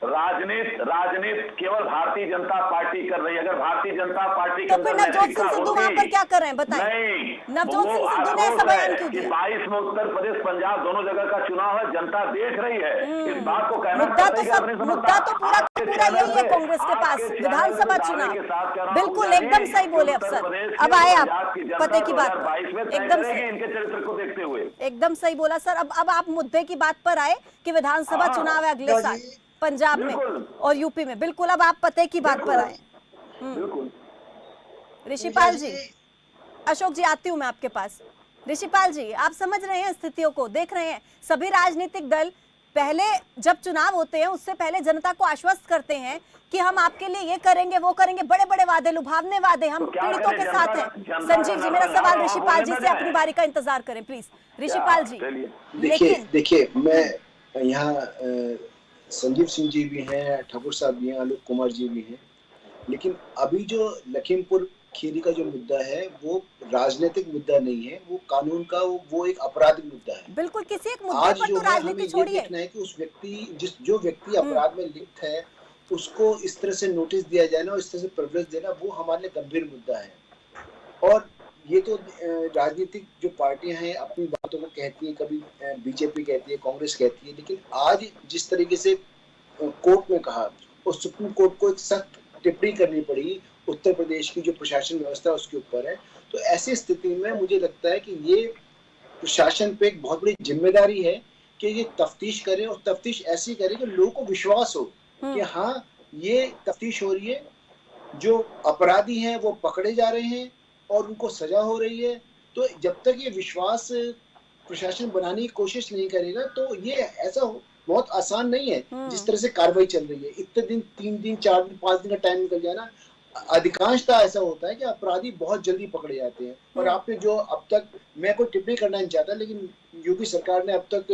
राजनीति केवल भारतीय जनता पार्टी कर रही है। अगर भारतीय जनता पार्टी तो फिर नवजोत सिंह सिद्धू वहां पर क्या कर रहे हैं बताएं? नवजोत सिंह सिद्धू ने ऐसा बयान क्यों दिया? 22 में उत्तर प्रदेश पंजाब दोनों जगह का चुनाव है, जनता देख रही है। इस बात को कहना मुद्दा तो पूरा यही है कांग्रेस के पास, विधानसभा चुनाव। बिल्कुल एकदम सही बोले अफसर। अब आए आप पते की बात, एकदम इनके चरित्र को देखते हुए एकदम सही बोला सर। अब आप मुद्दे की बात पर आए कि विधानसभा चुनाव है अगले साल पंजाब में और यूपी में। बिल्कुल, अब आप पते की बात पर आए। ऋषिपाल जी, अशोक जी आती हूँ मैं आपके पास। ऋषिपाल जी, आप समझ रहे हैं स्थितियों को, देख रहे हैं, सभी राजनीतिक दल पहले जब चुनाव होते हैं उससे पहले जनता को आश्वस्त करते हैं कि हम आपके लिए ये करेंगे वो करेंगे, बड़े बड़े वादे, लुभावने वादे, हम पीड़ितों के साथ हैं। संजीव जी, मेरा सवाल ऋषिपाल जी से, अपनी बारी का इंतजार करें प्लीज। ऋषिपाल जी, देखिए मैं यहाँ संजीव सिंह जी भी हैं, ठाकुर साहब भी हैं, आलोक कुमार जी भी हैं, लेकिन अभी जो लखीमपुर खीरी का जो मुद्दा है वो राजनीतिक मुद्दा नहीं है, वो कानून का वो एक आपराधिक मुद्दा है। बिल्कुल, किसी एक मुद्दे पर तो राजनीति छोड़िए। देखना है कि उस व्यक्ति जो व्यक्ति अपराध में लिप्त है उसको इस तरह से नोटिस दिया जाए ना, इस तरह से प्रिविलेज देना, वो हमारे लिए गंभीर मुद्दा है। और ये तो राजनीतिक जो पार्टियां हैं अपनी बातों को कहती हैं, कभी बीजेपी कहती है, कांग्रेस कहती है, लेकिन आज जिस तरीके से कोर्ट में कहा और सुप्रीम कोर्ट को एक सख्त टिप्पणी करनी पड़ी उत्तर प्रदेश की जो प्रशासन व्यवस्था उसके ऊपर है, तो ऐसी स्थिति में मुझे लगता है कि ये प्रशासन पे एक बहुत बड़ी जिम्मेदारी है कि ये तफ्तीश करें और तफ्तीश ऐसी करें कि लोगों को विश्वास हो कि हाँ ये तफ्तीश हो रही है, जो अपराधी हैं वो पकड़े जा रहे हैं और उनको सजा हो रही है। तो जब तक ये विश्वास प्रशासन बनाने की कोशिश नहीं करेगा तो ये ऐसा बहुत आसान नहीं है जिस तरह से कार्रवाई चल रही है। इतने दिन, 3 दिन, 4 दिन, 5 दिन का टाइम निकल जाए ना, अधिकांशतः ऐसा होता है कि अपराधी बहुत जल्दी पकड़े जाते हैं। और आपने जो अब तक, मैं कोई टिप्पणी करना नहीं चाहता, लेकिन यूपी सरकार ने अब तक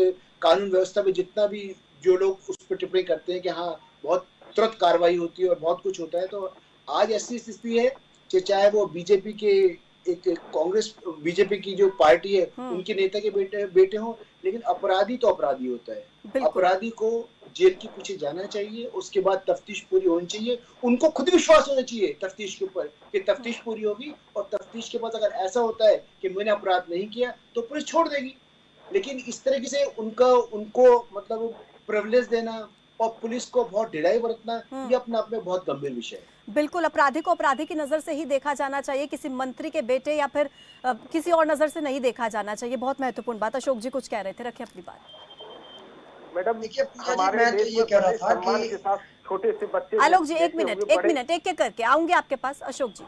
कानून व्यवस्था में जितना भी जो लोग उस पर टिप्पणी करते हैं कि हाँ बहुत तुरंत कार्रवाई होती है और बहुत कुछ होता है, तो आज ऐसी स्थिति है कि चाहे वो बीजेपी के एक कांग्रेस, बीजेपी की जो पार्टी है उनके नेता के बेटे हों, लेकिन अपराधी तो अपराधी होता है। अपराधी को जेल की पीछे जाना चाहिए, उसके बाद तफ्तीश पूरी होनी चाहिए, उनको खुद विश्वास होना चाहिए तफ्तीश के ऊपर कि तफ्तीश पूरी होगी, और तफ्तीश के बाद अगर ऐसा होता है कि मैंने अपराध नहीं किया तो पुलिस छोड़ देगी। लेकिन इस तरीके से उनको मतलब प्रिविलेज देना और पुलिस को बहुत ढिलाई बरतना, ये अपने आप में बहुत गंभीर विषय है। बिल्कुल, अपराधी को अपराधी की नजर से ही देखा जाना चाहिए, किसी मंत्री के बेटे या फिर किसी और नजर से नहीं देखा जाना चाहिए। बहुत महत्वपूर्ण बात। अशोक जी कुछ कह रहे थे, रखिए अपनी बात। मैडम देखिए मैं तो ये कह रहा था कि छोटे से बच्चे, आलोक जी एक मिनट एक करके आऊंगे आपके पास। अशोक जी,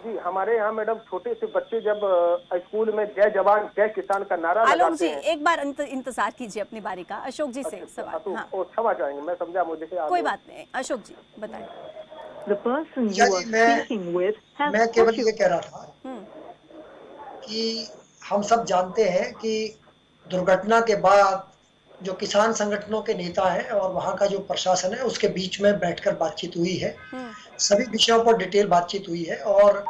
जी हमारे यहाँ मैडम छोटे से बच्चे जब स्कूल में जय जवान जय किसान का नारा आलोक जी एक बार इंतजार कीजिए अपनी बारी का। अशोक जी से सवाल। तो क्षमा चाहेंगे, मैं समझा, मुझे कोई बात नहीं। अशोक जी बताएं। मैं केवल ये कह रहा था कि हम सब जानते हैं कि दुर्घटना के बाद जो किसान संगठनों के नेता हैं और वहाँ का जो प्रशासन है उसके बीच में बैठकर बातचीत हुई है। सभी विषयों पर डिटेल बातचीत हुई है और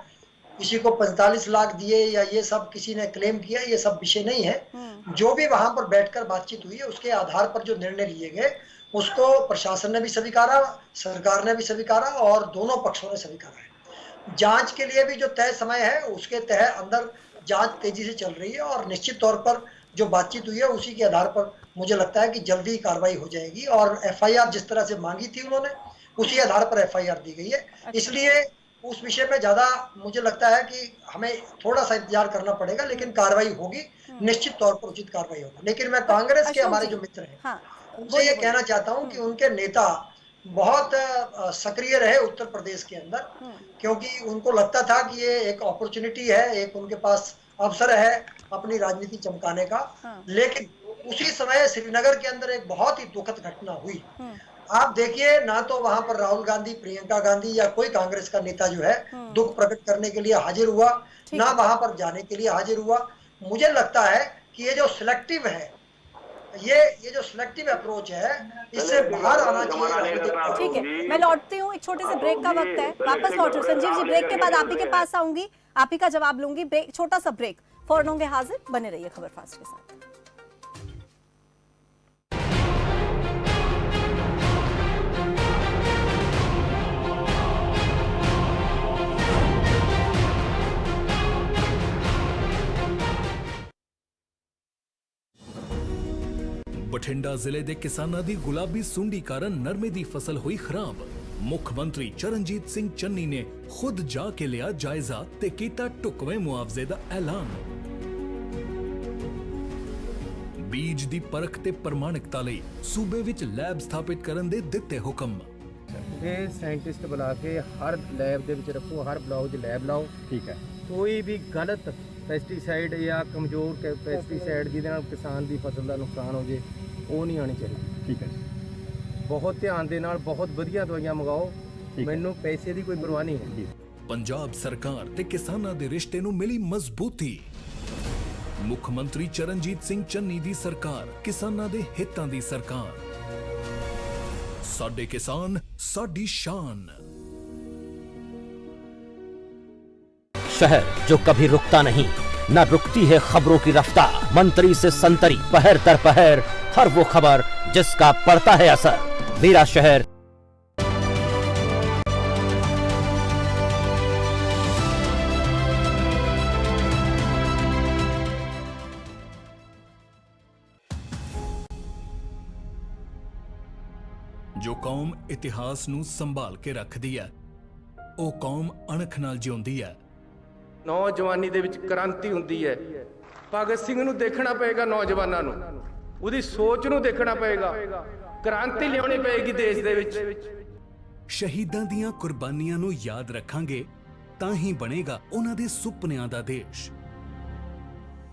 किसी को 45 लाख दिए या ये सब किसी ने क्लेम किया, ये सब विषय नहीं है। जो भी वहां पर बैठकर बातचीत हुई है उसके आधार पर जो निर्णय लिए गए उसको प्रशासन ने भी स्वीकारा, सरकार ने भी स्वीकारा और दोनों पक्षों ने स्वीकारा है। जांच के लिए भी जो तय समय है उसके तय अंदर जांच तेजी से चल रही है और निश्चित तौर पर जो बातचीत हुई है उसी के आधार पर मुझे लगता है कि जल्दी कार्रवाई हो जाएगी और एफआईआर जिस तरह से मांगी थी उन्होंने उसी आधार पर एफआईआर दी गई है। इसलिए उस विषय में ज्यादा मुझे लगता है कि हमें थोड़ा सा इंतजार करना पड़ेगा, लेकिन कार्रवाई होगी, निश्चित तौर पर उचित कार्रवाई होगी। लेकिन मैं कांग्रेस के हमारे जो मित्र हैं उनसे ये कहना चाहता हूं कि उनके नेता बहुत सक्रिय रहे उत्तर प्रदेश के अंदर, क्योंकि उनको लगता था कि ये एक अपॉर्चुनिटी है, एक उनके पास अवसर है अपनी राजनीति चमकाने का। लेकिन उसी समय श्रीनगर के अंदर एक बहुत ही दुखद घटना हुई। आप देखिए, ना तो वहां पर राहुल गांधी, प्रियंका गांधी या कोई कांग्रेस का नेता जो है दुख प्रकट करने के लिए हाजिर हुआ, ना वहां पर जाने के लिए हाजिर हुआ। मुझे लगता है कि ये जो सिलेक्टिव है, ये जो सिलेक्टिव अप्रोच है, इससे बाहर आना चाहिए। ठीक है, मैं लौटती हूँ, एक छोटे से ब्रेक का वक्त है, वापस लौटूं। संजीव जी ब्रेक के बाद आप ही के पास आऊंगी, आप ही का जवाब लूंगी। ब्रेक, छोटा सा ब्रेक, फौरन होंगे हाजिर, बने रहिए खबर फास्ट के साथ। बठिंडा जिले ਦੇ ਕਿਸਾਨਾਂ ਦੀ ਗੁਲਾਬੀ ਸੁੰਡੀ ਕਾਰਨ ਨਰਮੇ ਦੀ ਫਸਲ ਹੋਈ ਖਰਾਬ। ਮੁੱਖ ਮੰਤਰੀ ਚਰਨਜੀਤ ਸਿੰਘ ਚੰਨੀ ਨੇ ਖੁਦ ਜਾ ਕੇ ਲਿਆ ਜਾਇਜ਼ਾ ਤੇ ਕੀਤਾ ਢੁਕਵੇਂ ਮੁਆਵਜ਼ੇ ਦਾ ਐਲਾਨ। ਬੀਜ ਦੀ ਪਰਖ ਤੇ ਪ੍ਰਮਾਣਿਕਤਾ ਲਈ ਸੂਬੇ ਵਿੱਚ ਲੈਬ ਸਥਾਪਿਤ ਕਰਨ ਦੇ ਦਿੱਤੇ ਹੁਕਮ। ਇਹ ਸਾਇੰਟਿਸਟ ਬੁਲਾ ਕੇ ਹਰ ਲੈਬ ਦੇ ਵਿੱਚ ਰੱਖੋ, ਹਰ ਬਲਾਕ 'ਚ ਲੈਬ ਲਾਓ। ਠੀਕ ਹੈ, ਕੋਈ ਵੀ ਗਲਤ ਪੈਸਟੀਸਾਈਡ ਜਾਂ ਕਮਜ਼ੋਰ ਪੈਸਟੀਸਾਈਡ ਜਿਹਦੇ ਨਾਲ ਕਿਸਾਨ ਦੀ ਫਸਲ ਦਾ ਨੁਕਸਾਨ ਹੋ ਜੇ ਉਹ ਨਹੀਂ ਆਣੀ ਚਾਹੀਦੀ। ਠੀਕ ਹੈ। ਬਹੁਤ ਧਿਆਨ ਦੇ ਨਾਲ ਬਹੁਤ ਵਧੀਆ ਦਵਾਈਆਂ ਮੰਗਾਓ, ਮੈਨੂੰ ਪੈਸੇ ਦੀ ਕੋਈ ਪਰਵਾਹ ਨਹੀਂ ਹੈ। ਪੰਜਾਬ ਸਰਕਾਰ ਤੇ ਕਿਸਾਨਾਂ ਦੇ ਰਿਸ਼ਤੇ ਨੂੰ ਮਿਲੀ ਮਜ਼ਬੂਤੀ। ਮੁੱਖ ਮੰਤਰੀ ਚਰਨਜੀਤ ਸਿੰਘ ਚੰਨੀ ਦੀ ਸਰਕਾਰ, ਕਿਸਾਨਾਂ ਦੇ ਹਿੱਤਾਂ ਦੀ ਸਰਕਾਰ। ਸਾਡੇ ਕਿਸਾਨ, ਸਾਡੀ शान। शहर जो कभी रुकता नहीं, न रुकती है खबरों की रफ्तार। मंत्री से संतरी, पहर दर पहर हर वो खबर जिसका पड़ता है असर। मेरा शहर। ਜੋ ਕੌਮ ਇਤਿਹਾਸ ਨੂੰ ਸੰਭਾਲ ਕੇ ਰੱਖਦੀ ਹੈ, ਉਹ ਕੌਮ ਅਣਖ ਨਾਲ ਜਿਉਂਦੀ ਹੈ। ਨੌਜਵਾਨੀ ਦੇ ਵਿੱਚ ਕ੍ਰਾਂਤੀ ਹੁੰਦੀ ਹੈ। ਭਗਤ ਸਿੰਘ ਨੂੰ ਦੇਖਣਾ ਪਏਗਾ, ਨੌਜਵਾਨਾਂ ਨੂੰ ਉਹਦੀ ਸੋਚ ਨੂੰ ਦੇਖਣਾ ਪਏਗਾ। ਕ੍ਰਾਂਤੀ ਲਿਆਉਣੀ ਪਏਗੀ ਦੇਸ਼ ਦੇ ਵਿੱਚ। ਸ਼ਹੀਦਾਂ ਦੀਆਂ ਕੁਰਬਾਨੀਆਂ ਨੂੰ ਯਾਦ ਰੱਖਾਂਗੇ ਤਾਂ ਹੀ ਬਣੇਗਾ ਉਹਨਾਂ ਦੇ ਸੁਪਨਿਆਂ ਦਾ ਦੇਸ਼।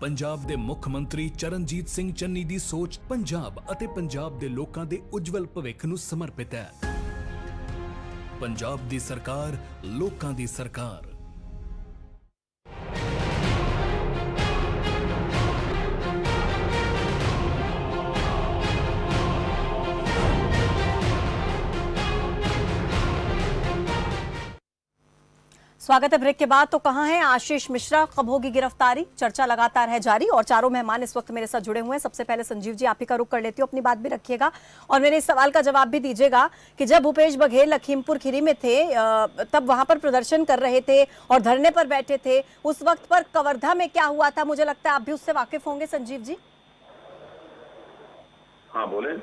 ਪੰਜਾਬ ਦੇ ਮੁੱਖ ਮੰਤਰੀ ਚਰਨਜੀਤ ਸਿੰਘ ਚੰਨੀ ਦੀ ਸੋਚ ਪੰਜਾਬ ਅਤੇ ਪੰਜਾਬ ਦੇ ਲੋਕਾਂ ਦੇ ਉਜਵਲ ਭਵਿੱਖ ਨੂੰ ਸਮਰਪਿਤ ਹੈ। ਪੰਜਾਬ ਦੀ ਸਰਕਾਰ, ਲੋਕਾਂ ਦੀ ਸਰਕਾਰ। स्वागत है ब्रेक के बाद। तो कहां है आशीष मिश्रा, कब होगी गिरफ्तारी? चर्चा लगातार है जारी और चारों मेहमान इस वक्त मेरे साथ जुड़े हुए हैं। सबसे पहले संजीव जी, आप ही का रुख कर लेती हूँ, अपनी बात भी रखिएगा और मेरे इस सवाल का जवाब भी दीजिएगा कि जब भूपेश बघेल लखीमपुर खीरी में थे, तब वहां पर प्रदर्शन कर रहे थे और धरने पर बैठे थे, उस वक्त पर कवर्धा में क्या हुआ था? मुझे लगता है आप भी उससे वाकिफ होंगे संजीव जी। हाँ बोले।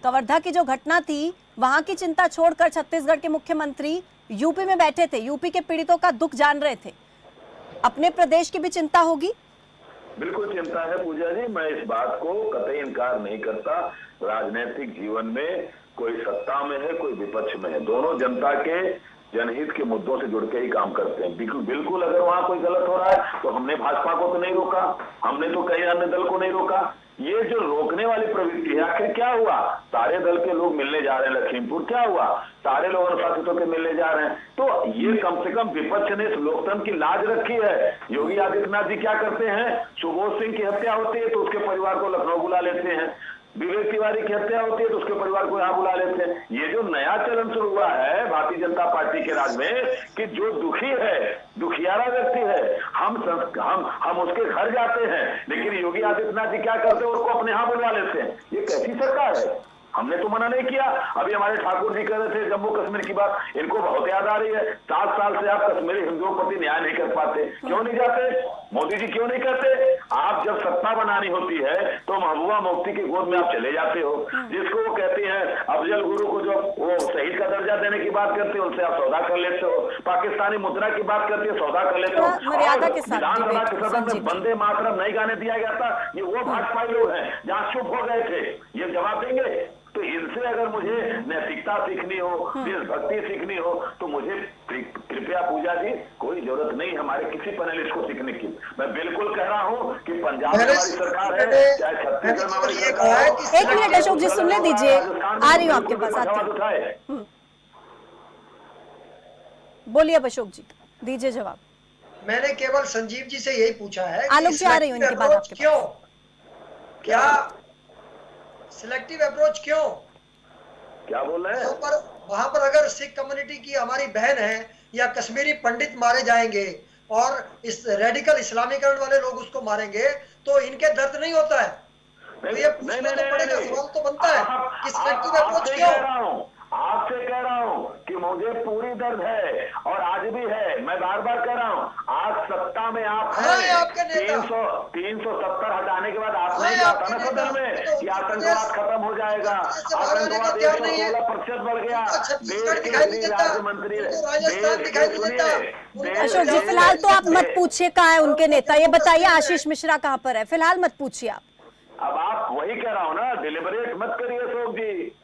कवर्धा की जो घटना थी, वहां की चिंता छोड़कर छत्तीसगढ़ के मुख्यमंत्री यूपी में बैठे थे, यूपी के पीड़ितों का दुख जान रहे थे। अपने प्रदेश की भी चिंता होगी? बिल्कुल चिंता है पूजा जी, मैं इस बात को कतई इनकार नहीं करता। राजनीतिक जीवन में कोई सत्ता में है, कोई विपक्ष में है, दोनों जनता के जनहित के मुद्दों से जुड़ के ही काम करते हैं। बिल्कुल अगर वहां कोई गलत हो रहा है तो हमने भाजपा को तो नहीं रोका, हमने तो कई अन्य दल को नहीं रोका। ये जो रोकने वाली प्रवृत्ति है, आखिर क्या हुआ? सारे दल के लोग मिलने जा रहे हैं लखीमपुर, क्या हुआ? सारे लोग अनुशासितों के मिलने जा रहे हैं। तो ये कम से कम विपक्ष ने इस लोकतंत्र की लाज रखी है। योगी आदित्यनाथ जी क्या करते हैं? सुबोध सिंह की हत्या होती है तो उसके परिवार को लखनऊ बुला लेते हैं, विवेक तिवारी की हत्या होती है तो उसके परिवार को यहाँ बुला लेते हैं। ये जो नया चलन शुरू हुआ है भारतीय जनता पार्टी के राज में कि जो दुखी है, दुखियारा व्यक्ति है, हम उसके घर जाते हैं, लेकिन योगी आदित्यनाथ जी क्या करते हैं? उसको अपने यहाँ बुलवा लेते हैं। ये कैसी सरकार है? हमने तो मना नहीं किया। अभी हमारे ठाकुर जी कह रहे थे जम्मू कश्मीर की बात, इनको बहुत याद आ रही है। 7 साल से आप कश्मीरी हिंदुओं के प्रति न्याय नहीं कर पाते, क्यों नहीं जाते? मोदी जी क्यों नहीं करते? आप जब सत्ता बनानी होती है तो महबूबा मुफ्ती की गोद में आप चले जाते हो, जिसको वो कहते हैं अफजल गुरु को जो वो शहीद का दर्जा देने की बात करते हैं, उनसे आप सौदा कर लेते हो। पाकिस्तानी मुद्रा की बात करते हैं, सौदा कर लेते हो। विधानसभा के सदन में वंदे मातरम नहीं गाने दिया गया था, ये वो भाजपाई लोग हैं जहाँ चुप हो गए थे, ये जवाब देंगे। तो इनसे अगर मुझे नैतिकता सीखनी हो, देशभक्ति सीखनी हो, तो मुझे कृपया पूजा जी कोई जरूरत नहीं हमारे किसी पैनलिस्ट को सीखने की। मैं बिल्कुल कह रहा हूँ कि पंजाब में हमारी सरकार है, चाहे छत्तीसगढ़ में हमारी सरकार है। एक मिनट अशोक जी सुनने दीजिए, आ रही हूँ आपके पास। बोलिए अब अशोक जी, दीजिए जवाब। मैंने केवल संजीव जी से यही पूछा है आलोक जी आ रही हूँ इनके बाद आपके क्यों, क्या सिलेक्टिव अप्रोच क्यों? क्या बोल रहे हैं? वहां पर अगर सिख कम्युनिटी की हमारी बहन है या कश्मीरी पंडित मारे जाएंगे और इस रेडिकल इस्लामीकरण वाले लोग उसको मारेंगे तो इनके दर्द नहीं होता है? तो ये पूछना तो पड़ेगा, सवाल तो बनता है कि सिलेक्टिव अप्रोच क्यों? आपसे कह रहा हूँ कि मुझे पूरी दर्द है और आज भी है। मैं बार बार कह रहा हूँ, आज सत्ता में आप हैं, 370 हटाने के बाद आप नहीं कहा था ना सदन में कि आतंकवाद खत्म हो जाएगा, आतंकवाद 116% बढ़ गया। देश के राज्य मंत्री अशोक जी फिलहाल तो आप मत पूछिए कहाँ है उनके नेता, ये बताइए आशीष मिश्रा कहाँ पर है, फिलहाल मत पूछिए आप। अब आप वही कह रहा हूँ ना, डिलिबरेट मत करिए अशोक जी।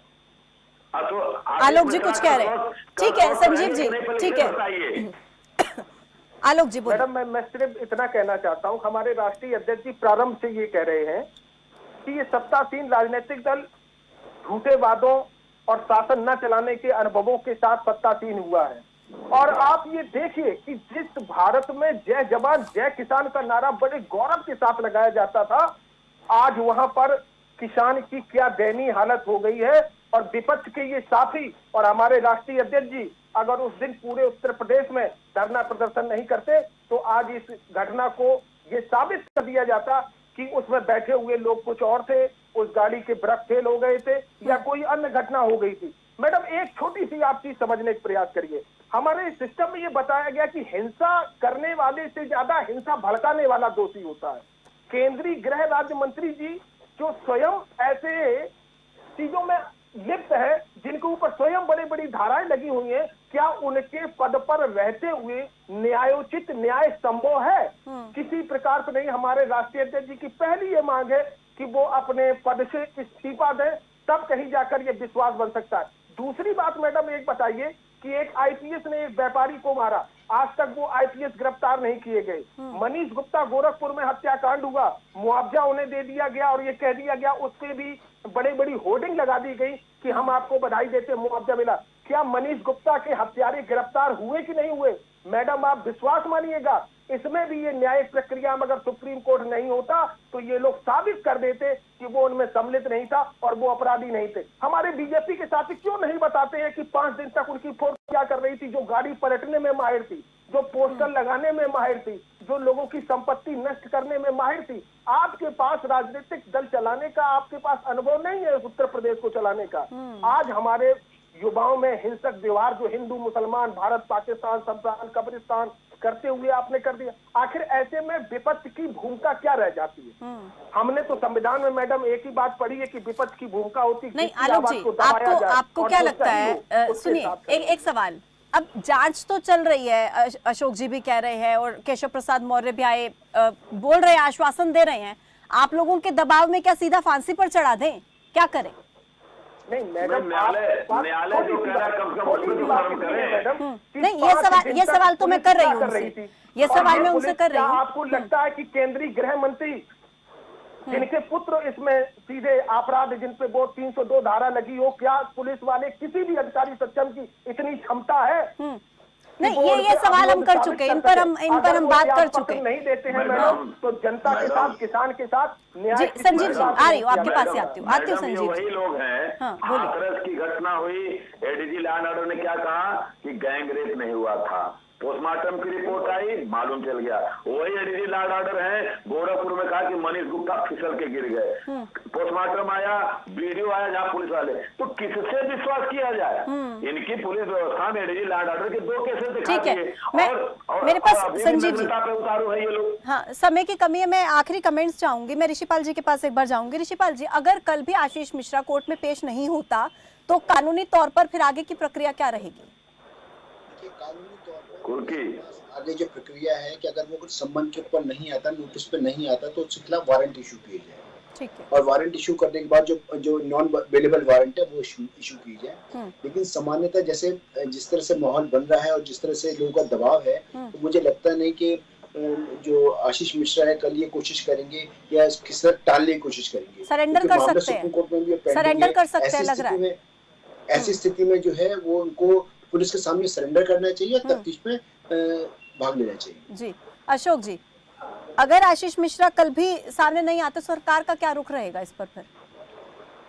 आलोक जी कुछ कह रहे हैं, ठीक है संजीव जी, ठीक है आलोक जी बोलिए। मैडम मैं सिर्फ इतना कहना चाहता हूँ, हमारे राष्ट्रीय अध्यक्ष जी प्रारंभ से ये कह रहे हैं कि ये सत्तासीन राजनीतिक दल झूठे वादों और शासन न चलाने के अनुभवों के साथ सत्तासीन हुआ है। और आप ये देखिए कि जिस भारत में जय जवान जय किसान का नारा बड़े गौरव के साथ लगाया जाता था, आज वहां पर किसान की क्या दयनीय हालत हो गई है। और विपक्ष के ये साथी और हमारे राष्ट्रीय अध्यक्ष जी अगर उस दिन पूरे उत्तर प्रदेश में धरना प्रदर्शन नहीं करते तो आज इस घटना को ये साबित कर दिया जाता कि उसमें बैठे हुए लोग कुछ और थे, उस गाड़ी के ब्रेक फेल हो गए थे या कोई अन्य घटना हो गई थी। मैडम, एक छोटी सी आप चीज समझने का प्रयास करिए। हमारे सिस्टम में ये बताया गया कि हिंसा करने वाले से ज्यादा हिंसा भड़काने वाला दोषी होता है। केंद्रीय गृह राज्य मंत्री जी जो स्वयं ऐसे चीजों में लिप्त है, जिनके ऊपर स्वयं बड़ी बड़ी धाराएं लगी हुई हैं, क्या उनके पद पर रहते हुए न्यायोचित न्याय संभव है? किसी प्रकार से नहीं। हमारे राष्ट्रीय अध्यक्ष जी की पहली ये मांग है कि वो अपने पद से इस्तीफा दें, तब कहीं जाकर ये विश्वास बन सकता है। दूसरी बात मैडम एक बताइए कि एक आईपीएस ने एक व्यापारी को मारा, आज तक वो आईपीएस गिरफ्तार नहीं किए गए। मनीष गुप्ता गोरखपुर में हत्याकांड हुआ, मुआवजा उन्हें दे दिया गया और ये कह दिया गया, उसके भी बड़ी बड़ी होर्डिंग लगा दी गई कि हम आपको बधाई देते, मुआवजा मिला। क्या मनीष गुप्ता के हत्यारे गिरफ्तार हुए कि नहीं हुए? मैडम, आप विश्वास मानिएगा, इसमें भी ये न्यायिक प्रक्रिया में अगर सुप्रीम कोर्ट नहीं होता तो ये लोग साबित कर देते कि वो उनमें सम्मिलित नहीं था और वो अपराधी नहीं थे। हमारे बीजेपी के साथी क्यों नहीं बताते हैं कि 5 दिन तक उनकी फोर्स क्या कर रही थी, जो गाड़ी पलटने में माहिर थी, जो पोस्टर लगाने में माहिर थी, जो लोगों की संपत्ति नष्ट करने में माहिर थी। आपके पास राजनीतिक दल चलाने का आपके पास अनुभव नहीं है उत्तर प्रदेश को चलाने का। आज हमारे युवाओं में हिंसक व्यवहार जो हिंदू मुसलमान भारत पाकिस्तान शमशान कब्रिस्तान करते हुए आपने कर दिया। आखिर ऐसे में विपक्ष की भूमिका क्या रह जाती है? हमने तो संविधान में मैडम एक ही बात पढ़ी है कि विपक्ष की भूमिका होती नहीं। आलोक जी, आपको क्या लगता है? सुनिए, एक सवाल। अब जांच तो चल रही है, अशोक जी भी कह रहे हैं और केशव प्रसाद मौर्य भी आए, बोल रहे हैं, आश्वासन दे रहे हैं। आप लोगों के दबाव में क्या सीधा फांसी पर चढ़ा दें? क्या करें? नहीं मैडम, न्यायालय जो कह रहा है कम से कम उसमें तो शर्म करें। नहीं, ये सवाल तो मैं कर रही हूँ उनसे, ये सवाल मैं उनसे कर रही हूँ। आपको लगता है कि केंद्रीय गृह मंत्री जिनके पुत्र इसमें सीधे अपराध, जिन पे वो 302 धारा लगी हो, क्या पुलिस वाले किसी भी अधिकारी सक्षम की इतनी क्षमता है? नहीं, ये सवाल हम कर चुके हैं, इन पर हम बात कर चुके हैं। नहीं देते हैं मैडम तो जनता के साथ, किसान के साथ न्याय। संजीव जी, आ रही हूँ आपके पास से, आती हूँ संजीव जी। वही लोग हैं। हाथरस की घटना हुई, एडीजी लॉ एंड ऑर्डर ने क्या कहा कि गैंग रेप नहीं हुआ था। पोस्टमार्टम की रिपोर्ट आई, मालूम चल गया। वही एडीजी लॉ एंड ऑर्डर है, गोरखपुर में कहा कि मनीष गुप्ता फिसल के गिर गए। पोस्टमार्टम आया, वीडियो आया जहाँ पुलिस वाले, तो किससे विश्वास किया जाए? इनकी पुलिस व्यवस्था में एडीजी लॉ एंड ऑर्डर के 2 केसेस दिखा दिए और मेरे पास संजीव जी पे उतारू है ये लोग। हाँ, समय की कमी है, मैं आखिरी कमेंट्स चाहूंगी। मैं ऋषिपाल जी के पास एक बार जाऊंगी। ऋषिपाल जी, अगर कल भी आशीष मिश्रा कोर्ट में पेश नहीं होता तो कानूनी तौर पर फिर आगे की प्रक्रिया क्या रहेगी? कानूनी तौर पर आगे जो प्रक्रिया है कि अगर वो कुछ संबंध के ऊपर नहीं आता, नोटिस पे नहीं आता, तो उसके खिलाफ वारंट इशू किया जाए। ठीक है। और वारंट इशू करने के बाद जो नॉन अवेलेबल वारंट है वो इशू की जाए। लेकिन सामान्यतः जैसे जिस तरह से माहौल बन रहा है और जिस तरह से लोगों का दबाव है, तो मुझे लगता नहीं कि जो आशीष मिश्रा है कल ये कोशिश करेंगे या किस तरह टालने की कोशिश करेंगे। सरेंडर कर सकते हैं, सरेंडर कर सकते हैं लग रहा है। ऐसी स्थिति में जो है वो उनको पुलिस के सामने सरेंडर करना चाहिए और तफ्तीश में भाग लेना चाहिए। जी, अशोक जी, अगर आशीष मिश्रा कल भी सामने नहीं आते, सरकार का क्या रुख रहेगा इस पर फिर?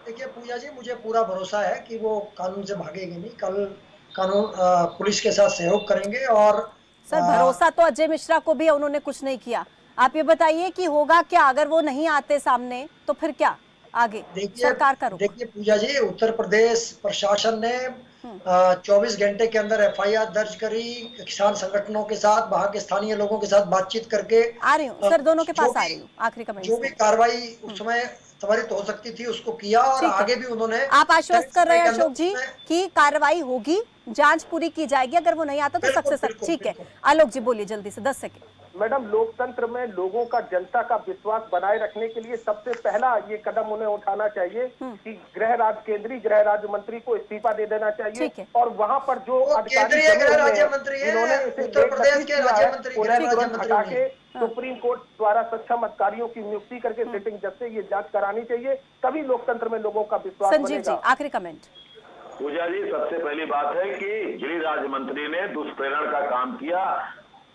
देखिए पूजा जी, मुझे पूरा भरोसा है कि वो कानून से भागेंगे नहीं। कल कानून पुलिस के साथ सहयोग करेंगे। और सर, भरोसा तो अजय मिश्रा को भी है, उन्होंने कुछ नहीं किया। आप ये बताइए कि होगा क्या अगर वो नहीं आते सामने, तो फिर क्या आगे सरकार का रुख? देखिए पूजा जी, उत्तर प्रदेश प्रशासन ने 24 घंटे के अंदर एफआईआर दर्ज करी, किसान संगठनों के साथ, वहां के स्थानीय लोगों के साथ बातचीत करके। आ रही हूँ सर, दोनों के पास आ रही हूँ। आखिरी कमेंट, जो भी कार्रवाई उस समय त्वरित हो सकती थी उसको किया और आगे भी उन्होंने। आप आश्वस्त कर रहे हैं अशोक जी कि कार्रवाई होगी, जांच पूरी की जाएगी, अगर वो नहीं आता तो सक्सेस। ठीक है आलोक जी, बोलिए जल्दी से, 10 सेकंड। मैडम लोकतंत्र में लोगों का, जनता का विश्वास बनाए रखने के लिए सबसे पहला ये कदम उन्हें उठाना चाहिए कि केंद्रीय गृह राज्य मंत्री को इस्तीफा दे देना चाहिए और वहां पर जो अधिकारी जिन्होंने उत्तर प्रदेश के राज्य मंत्री उन्हें हटा के सुप्रीम कोर्ट द्वारा सक्षम अधिकारियों की नियुक्ति करके सिटिंग जज से ये जांच करानी चाहिए, तभी लोकतंत्र में लोगों का विश्वास बनेगा। संजीव जी, आखिरी कमेंट। पूजा जी, सबसे पहली बात है कि गृह राज्य मंत्री ने दुष्प्रेरण का काम किया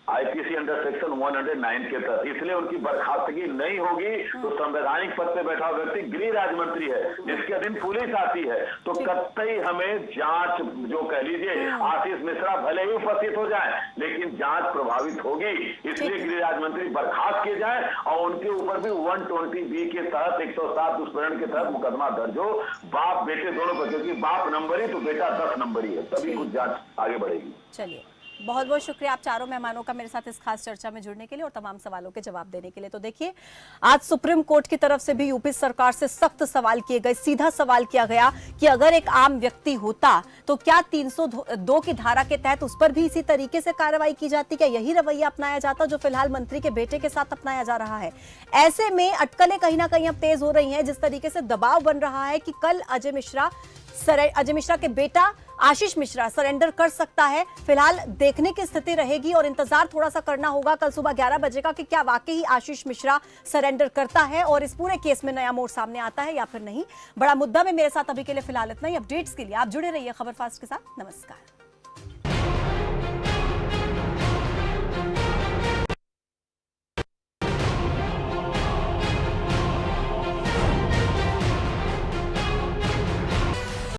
आईपीसी अंडर सेक्शन 109 के तहत, इसलिए उनकी बर्खास्तगी नहीं होगी। तो संवैधानिक पद पे बैठा व्यक्ति गृह राज्य मंत्री है, जिसके अधीन पुलिस आती है, तो कतई हमें जांच, जो कह लीजिए आशीष मिश्रा भले ही उपस्थित हो जाए, लेकिन जांच प्रभावित होगी। इसलिए गृह राज्य मंत्री बर्खास्त किए जाए और उनके ऊपर भी 120B के तहत 107 दुष्प्रेरण के तहत मुकदमा दर्ज हो, बाप बेटे दोनों पर, क्योंकि बाप नंबरी तो बेटा 10 नंबरी है, तभी कुछ जांच आगे बढ़ेगी। चलिए, बहुत बहुत शुक्रिया आप चारों मेहमानों का मेरे साथ इस खास चर्चा में जुड़ने के लिए और तमाम सवालों के जवाब देने के लिए। तो देखिए, आज सुप्रीम कोर्ट की तरफ से भी यूपी सरकार से सख्त सवाल किए गए। सीधा सवाल किया गया कि अगर एक आम व्यक्ति होता तो क्या 302 की धारा के तहत उस पर भी इसी तरीके से कार्रवाई की जाती, क्या यही रवैया अपनाया जाता जो फिलहाल मंत्री के बेटे के साथ अपनाया जा रहा है। ऐसे में अटकलें कहीं ना कहीं अब तेज हो रही हैं, जिस तरीके से दबाव बन रहा है कि कल अजय मिश्रा के बेटा आशीष मिश्रा सरेंडर कर सकता है। फिलहाल देखने की स्थिति रहेगी और इंतजार थोड़ा सा करना होगा कल सुबह 11 बजे का कि क्या वाकई आशीष मिश्रा सरेंडर करता है और इस पूरे केस में नया मोड़ सामने आता है या फिर नहीं। बड़ा मुद्दा में मेरे साथ अभी के लिए फिलहाल इतना ही। अपडेट्स के लिए आप जुड़े रहिए खबर फास्ट के साथ। नमस्कार।